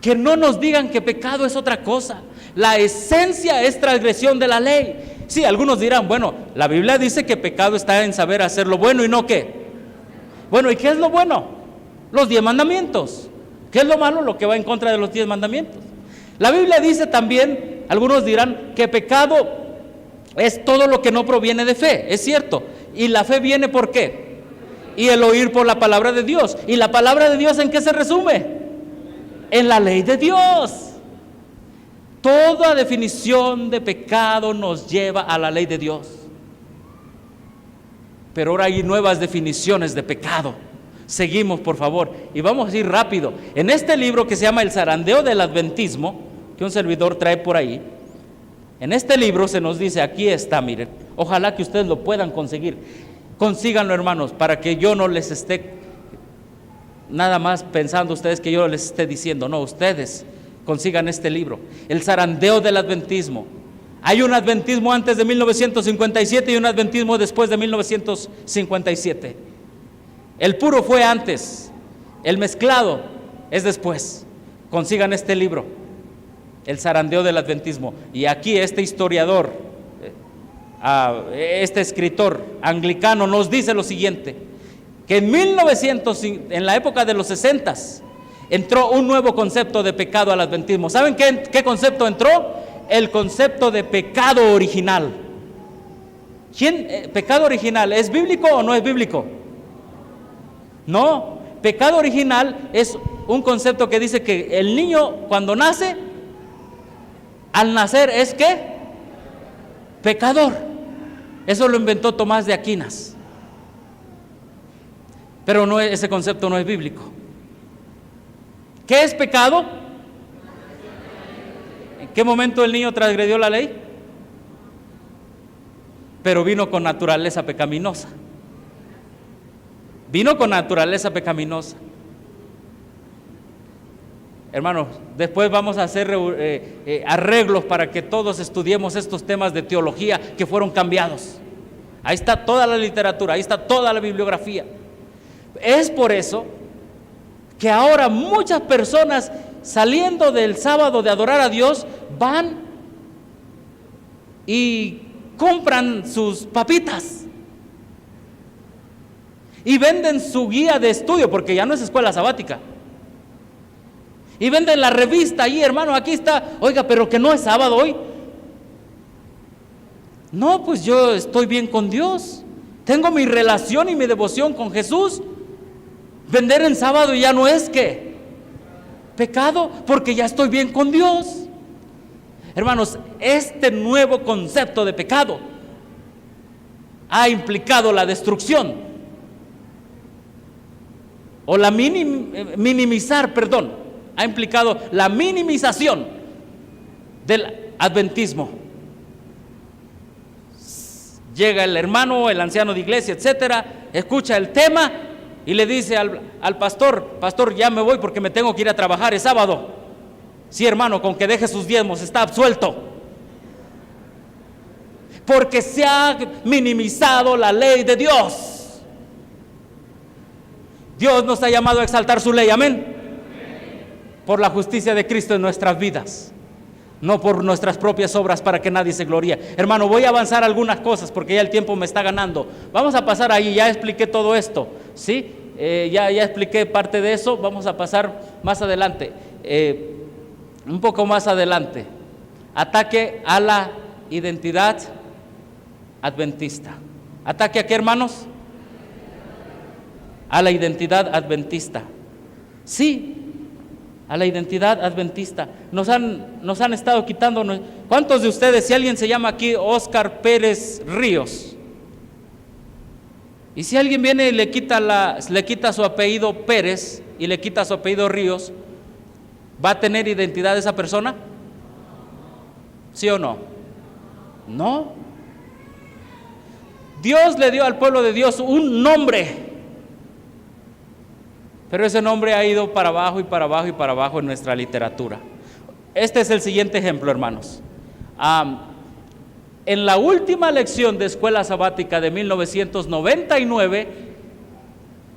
Que no nos digan que pecado es otra cosa. La esencia es transgresión de la ley. Sí, algunos dirán, bueno, la Biblia dice que pecado está en saber hacer lo bueno y no qué. Bueno, ¿y qué es lo bueno? Los 10 mandamientos. ¿Qué es lo malo? Lo que va en contra de los 10 mandamientos. La Biblia dice también, algunos dirán, que pecado es todo lo que no proviene de fe. Es cierto. ¿Y la fe viene por qué? Y el oír por la palabra de Dios. ¿Y la palabra de Dios en qué se resume? En la ley de Dios. Toda definición de pecado nos lleva a la ley de Dios. Pero ahora hay nuevas definiciones de pecado. Seguimos, por favor, y vamos a ir rápido. En este libro que se llama El zarandeo del adventismo, que un servidor trae por ahí, en este libro se nos dice, aquí está, miren, ojalá que ustedes lo puedan conseguir. Consíganlo, hermanos, para que yo no les esté nada más pensando ustedes que yo les esté diciendo. No, ustedes consigan este libro, El zarandeo del adventismo. Hay un adventismo antes de 1957 y un adventismo después de 1957. El puro fue antes, el mezclado es después. Consigan este libro, El zarandeo del adventismo. Y aquí este historiador, este escritor anglicano nos dice lo siguiente, que en la época de los 60s, entró un nuevo concepto de pecado al adventismo. ¿Saben qué concepto entró? El concepto de pecado original. ¿Pecado original es bíblico o no es bíblico? No, pecado original es un concepto que dice que el niño cuando nace, al nacer es ¿qué? Pecador. Eso lo inventó Tomás de Aquinas. Pero no, ese concepto no es bíblico. ¿Qué es pecado? ¿En qué momento el niño transgredió la ley? Pero vino con naturaleza pecaminosa. Vino con naturaleza pecaminosa. Hermanos, después vamos a hacer arreglos para que todos estudiemos estos temas de teología que fueron cambiados. Ahí está toda la literatura, ahí está toda la bibliografía. Es por eso que ahora muchas personas, saliendo del sábado de adorar a Dios, van y compran sus papitas y venden su guía de estudio, porque ya no es escuela sabática, y venden la revista ahí, hermano, aquí está, oiga, pero que no es sábado hoy. No, pues yo estoy bien con Dios, tengo mi relación y mi devoción con Jesús. Vender en sábado ya no es ¿qué? Pecado, porque ya estoy bien con Dios. Hermanos, este nuevo concepto de pecado ha implicado la destrucción o la ha implicado la minimización del adventismo. Llega el hermano, el anciano de iglesia, etcétera, escucha el tema y le dice al pastor, ya me voy porque me tengo que ir a trabajar, es sábado. Sí, hermano, con que deje sus diezmos está absuelto. Porque se ha minimizado la ley de Dios. Dios nos ha llamado a exaltar su ley, amén. Por la justicia de Cristo en nuestras vidas, no por nuestras propias obras para que nadie se gloríe. Hermano, voy a avanzar algunas cosas porque ya el tiempo me está ganando. Vamos a pasar ahí, ya expliqué todo esto, ¿sí? Ya expliqué parte de eso. Vamos a pasar más adelante, un poco más adelante. Ataque a la identidad adventista. ¿Ataque a qué, hermanos? A la identidad adventista. Sí, a la identidad adventista. Nos han estado quitando. ¿Cuántos de ustedes, si alguien se llama aquí Oscar Pérez Ríos, y si alguien viene y le quita su apellido Pérez y le quita su apellido Ríos, ¿va a tener identidad esa persona? ¿Sí o no? No. Dios le dio al pueblo de Dios un nombre, pero ese nombre ha ido para abajo y para abajo y para abajo en nuestra literatura. Este es el siguiente ejemplo, hermanos. En la última lección de escuela sabática de 1999,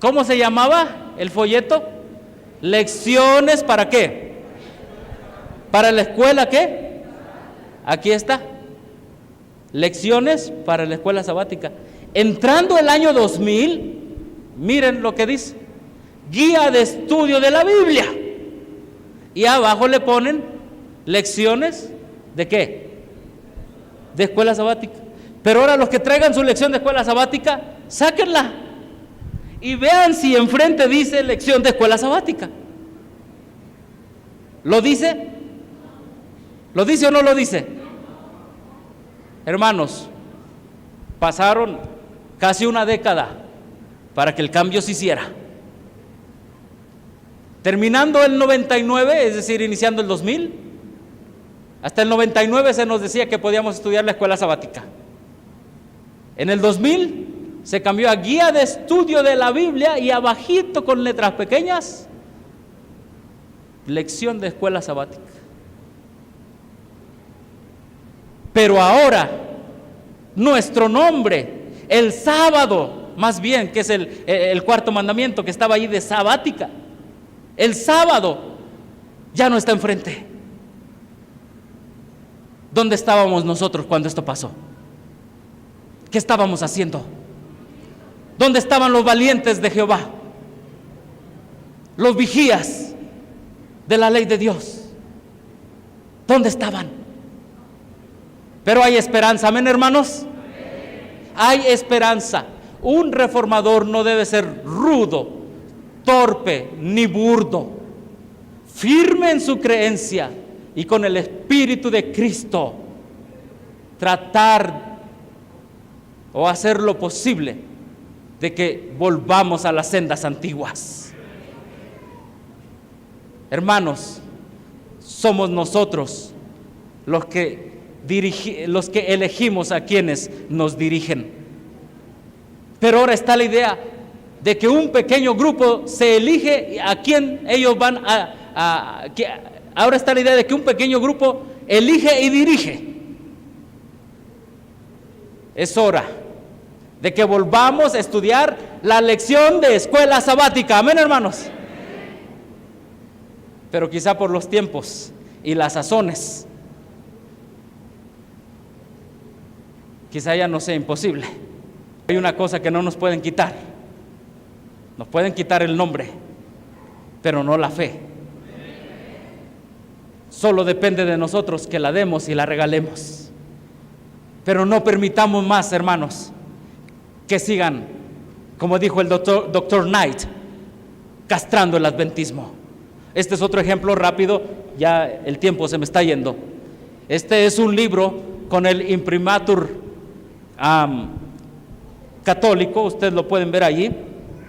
¿cómo se llamaba el folleto? Lecciones ¿para qué? ¿Para la escuela qué? Aquí está. Lecciones para la escuela sabática. Entrando el año 2000, miren lo que dice: guía de estudio de la Biblia. Y abajo le ponen lecciones ¿de qué? De escuela sabática. Pero ahora los que traigan su lección de escuela sabática, sáquenla y vean si enfrente dice lección de escuela sabática. ¿Lo dice? ¿Lo dice o no lo dice? Hermanos, pasaron casi una década para que el cambio se hiciera. Terminando el 99, es decir, iniciando el 2000, hasta el 99 se nos decía que podíamos estudiar la escuela sabática. En el 2000 se cambió a guía de estudio de la Biblia y abajito con letras pequeñas, lección de escuela sabática. Pero ahora, nuestro nombre, el sábado, más bien, que es el cuarto mandamiento que estaba ahí de sabática, el sábado ya no está enfrente. ¿Dónde estábamos nosotros cuando esto pasó? ¿Qué estábamos haciendo? ¿Dónde estaban los valientes de Jehová? Los vigías de la ley de Dios. ¿Dónde estaban? Pero hay esperanza, amén, hermanos. Hay esperanza. Un reformador no debe ser rudo, torpe ni burdo. Firme en su creencia y con el Espíritu de Cristo tratar o hacer lo posible de que volvamos a las sendas antiguas. Hermanos, somos nosotros los que elegimos a quienes nos dirigen. Pero ahora está la idea de que un pequeño grupo se elige a quien ellos van ahora está la idea de que un pequeño grupo elige y dirige. Es hora de que volvamos a estudiar la lección de escuela sabática. Amén, hermanos. Pero quizá por los tiempos y las sazones, quizá ya no sea imposible. Hay una cosa que no nos pueden quitar. Nos pueden quitar el nombre, pero no la fe. Solo depende de nosotros que la demos y la regalemos. Pero no permitamos más, hermanos, que sigan, como dijo el doctor Knight, castrando el adventismo. Este es otro ejemplo rápido, ya el tiempo se me está yendo. Este es un libro con el imprimatur católico, ustedes lo pueden ver allí.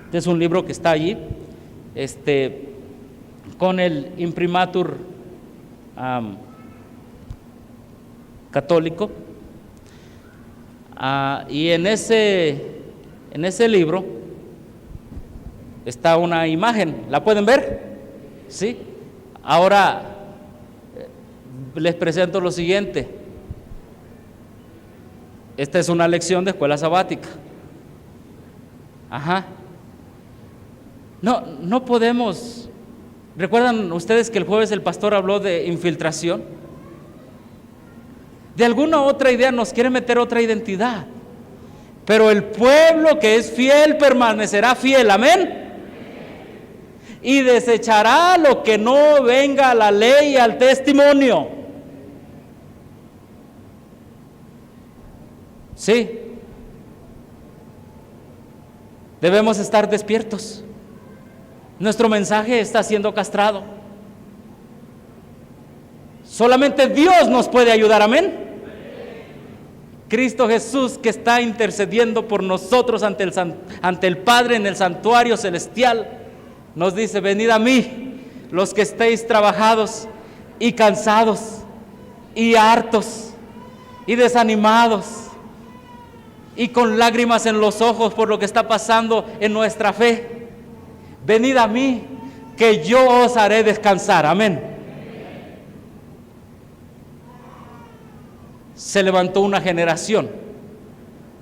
Este es un libro que está allí, con el imprimatur católico. Y en ese libro está una imagen, ¿la pueden ver? ¿Sí? Ahora les presento lo siguiente. Esta es una lección de escuela sabática. No podemos. ¿Recuerdan ustedes que el jueves el pastor habló de infiltración? De alguna otra idea nos quiere meter otra identidad. Pero el pueblo que es fiel permanecerá fiel, amén. Y desechará lo que no venga a la ley y al testimonio. Sí. Debemos estar despiertos. Nuestro mensaje está siendo castrado. Solamente Dios nos puede ayudar, amén. Cristo Jesús, que está intercediendo por nosotros ante el Padre en el santuario celestial, nos dice: venid a mí, los que estéis trabajados y cansados y hartos y desanimados y con lágrimas en los ojos por lo que está pasando en nuestra fe. Venid a mí, que yo os haré descansar, amén. Se levantó una generación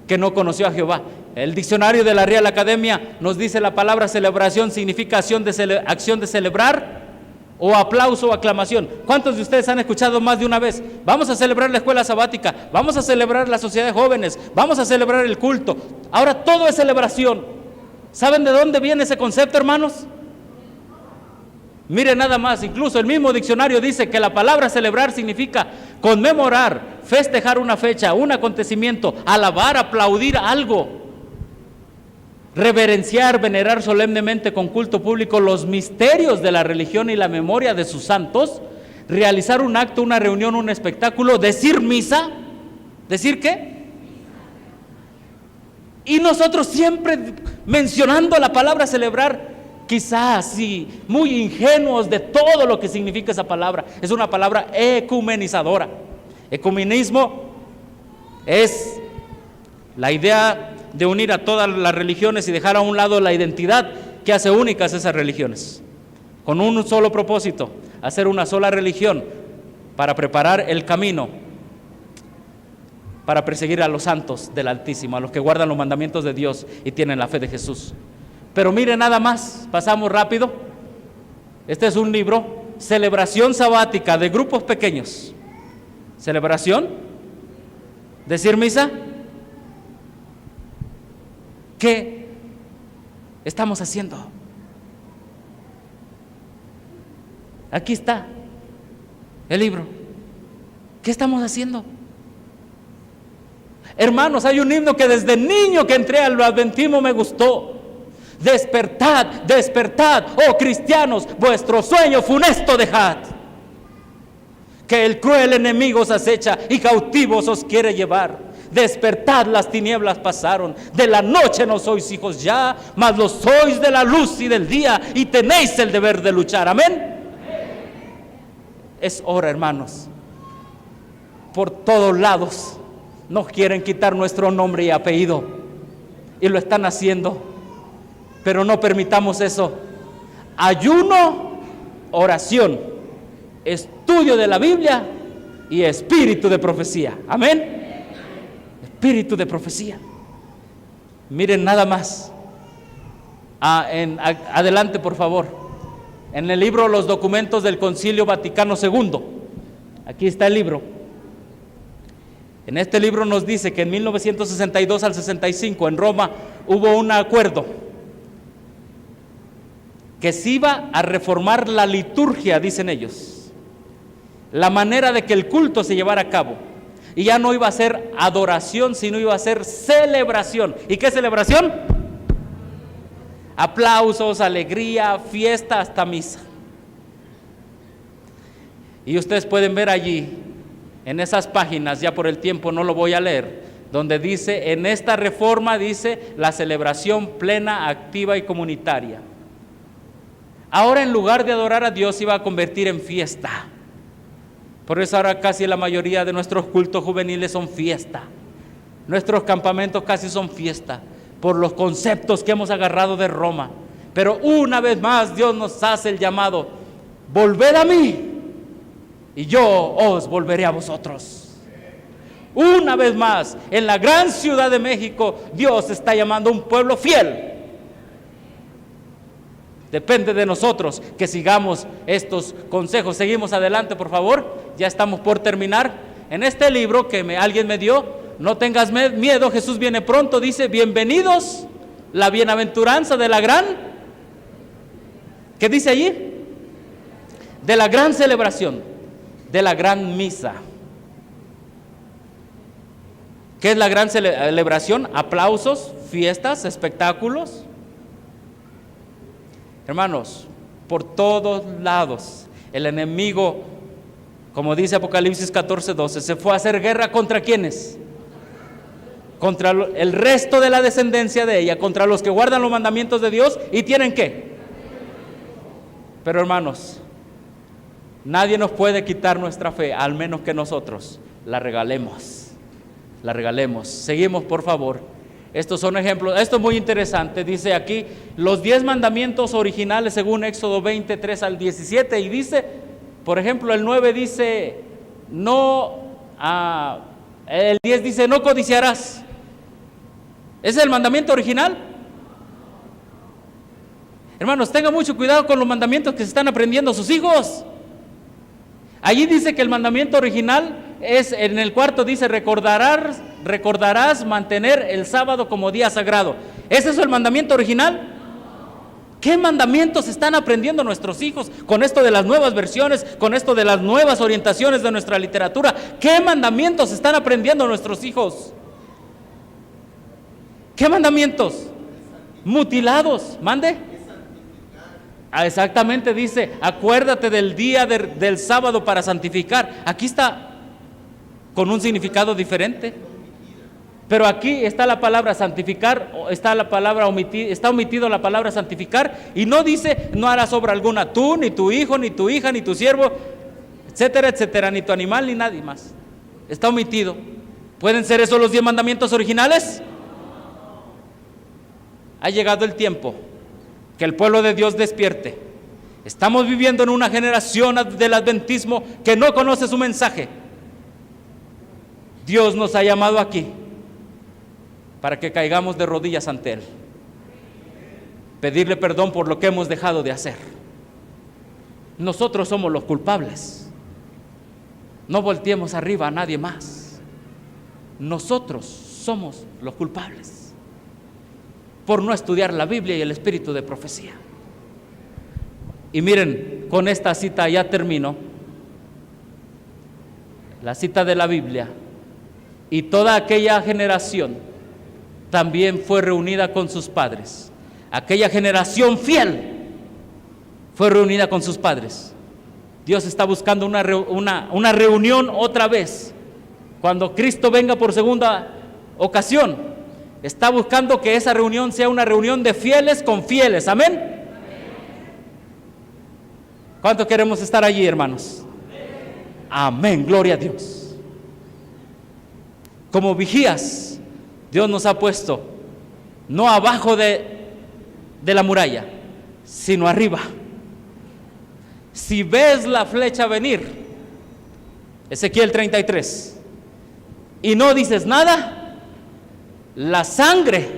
que no conoció a Jehová. El diccionario de la Real Academia nos dice: la palabra celebración significa acción de celebrar, o aplauso o aclamación. ¿Cuántos de ustedes han escuchado más de una vez? Vamos a celebrar la escuela sabática, vamos a celebrar la sociedad de jóvenes, vamos a celebrar el culto. Ahora todo es celebración. ¿Saben de dónde viene ese concepto, hermanos? Miren nada más, incluso el mismo diccionario dice que la palabra celebrar significa conmemorar, festejar una fecha, un acontecimiento, alabar, aplaudir algo, reverenciar, venerar solemnemente con culto público los misterios de la religión y la memoria de sus santos, realizar un acto, una reunión, un espectáculo, decir misa. ¿Decir qué? Y nosotros siempre mencionando la palabra celebrar, quizás sí, muy ingenuos de todo lo que significa esa palabra. Es una palabra ecumenizadora. Ecumenismo es la idea de unir a todas las religiones y dejar a un lado la identidad que hace únicas esas religiones, con un solo propósito: hacer una sola religión para preparar el camino para perseguir a los santos del Altísimo, a los que guardan los mandamientos de Dios y tienen la fe de Jesús. Pero mire nada más, pasamos rápido. Este es un libro, Celebración Sabática de Grupos Pequeños. ¿Celebración? ¿Decir misa? ¿Qué estamos haciendo? Aquí está el libro. ¿Qué estamos haciendo? Hermanos, hay un himno que desde niño que entré al adventismo me gustó. Despertad, despertad, oh cristianos, vuestro sueño funesto dejad, que el cruel enemigo os acecha y cautivos os quiere llevar. Despertad, las tinieblas pasaron, de la noche no sois hijos ya, mas lo sois de la luz y del día, y tenéis el deber de luchar. Amén. Es hora, hermanos. Por todos lados nos quieren quitar nuestro nombre y apellido, y lo están haciendo, pero no permitamos eso. Ayuno, oración, estudio de la Biblia y espíritu de profecía. Amén. Espíritu de profecía. Miren nada más. Adelante, por favor. En el libro Los Documentos del Concilio Vaticano II. Aquí está el libro. En este libro nos dice que en 1962 al 65 en Roma hubo un acuerdo que se iba a reformar la liturgia, dicen ellos, la manera de que el culto se llevara a cabo, y ya no iba a ser adoración, sino iba a ser celebración. ¿Y qué celebración? Aplausos, alegría, fiesta, hasta misa. Y ustedes pueden ver allí en esas páginas, ya por el tiempo no lo voy a leer, donde dice, en esta reforma dice la celebración plena, activa y comunitaria. Ahora, en lugar de adorar a Dios, se iba a convertir en fiesta. Por eso ahora casi la mayoría de nuestros cultos juveniles son fiesta. Nuestros campamentos casi son fiesta, por los conceptos que hemos agarrado de Roma. Pero una vez más Dios nos hace el llamado: volved a mí y yo os volveré a vosotros. Una vez más, en la gran ciudad de México, Dios está llamando a un pueblo fiel. Depende de nosotros que sigamos estos consejos. Seguimos adelante, por favor. Ya estamos por terminar. En este libro que alguien me dio, no tengas miedo, Jesús viene pronto, dice: bienvenidos, la bienaventuranza de la gran, ¿qué dice allí? De la gran celebración, de la gran misa. ¿Qué es la gran celebración? Aplausos, fiestas, espectáculos. Hermanos, por todos lados el enemigo, como dice Apocalipsis 14:12, se fue a hacer guerra ¿contra quiénes? Contra el resto de la descendencia de ella, contra los que guardan los mandamientos de Dios y tienen ¿qué? Pero hermanos, nadie nos puede quitar nuestra fe, al menos que nosotros la regalemos. La regalemos. Seguimos, por favor. Estos son ejemplos. Esto es muy interesante. Dice aquí los 10 mandamientos originales según Éxodo 23 al 17. Y dice, por ejemplo, el 9 dice el 10 dice no codiciarás. ¿Ese es el mandamiento original? Hermanos, tengan mucho cuidado con los mandamientos que se están aprendiendo sus hijos. Allí dice que el mandamiento original es, en el cuarto dice, recordarás mantener el sábado como día sagrado. ¿Ese es el mandamiento original? ¿Qué mandamientos están aprendiendo nuestros hijos con esto de las nuevas versiones, con esto de las nuevas orientaciones de nuestra literatura? ¿Qué mandamientos están aprendiendo nuestros hijos? ¿Qué mandamientos? Mutilados, mande. Exactamente, dice, acuérdate del día del sábado para santificar. Aquí está con un significado diferente. Pero aquí está la palabra santificar, está la palabra está omitido la palabra santificar, y no dice no harás obra alguna tú, ni tu hijo, ni tu hija, ni tu siervo, etcétera, etcétera, ni tu animal, ni nadie más. Está omitido. ¿Pueden ser esos los 10 mandamientos originales? Ha llegado el tiempo que el pueblo de Dios despierte. Estamos viviendo en una generación del adventismo que no conoce su mensaje. Dios nos ha llamado aquí para que caigamos de rodillas ante Él, pedirle perdón por lo que hemos dejado de hacer. Nosotros somos los culpables. No volteemos arriba a nadie más. Nosotros somos los culpables por no estudiar la Biblia y el espíritu de profecía. Y miren, con esta cita ya termino. La cita de la Biblia. Y toda aquella generación también fue reunida con sus padres. Aquella generación fiel fue reunida con sus padres. Dios está buscando una reunión otra vez. Cuando Cristo venga por segunda ocasión, está buscando que esa reunión sea una reunión de fieles con fieles. Amén. ¿Cuánto queremos estar allí, hermanos? Amén, gloria a Dios. Como vigías, Dios nos ha puesto no abajo de la muralla, sino arriba. Si ves la flecha venir, Ezequiel 33, y no dices nada, la sangre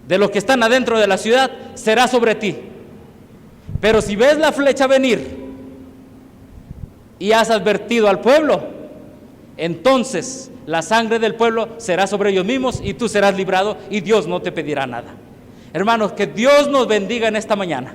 de los que están adentro de la ciudad será sobre ti. Pero si ves la flecha venir y has advertido al pueblo, entonces la sangre del pueblo será sobre ellos mismos y tú serás librado y Dios no te pedirá nada. Hermanos, que Dios nos bendiga en esta mañana.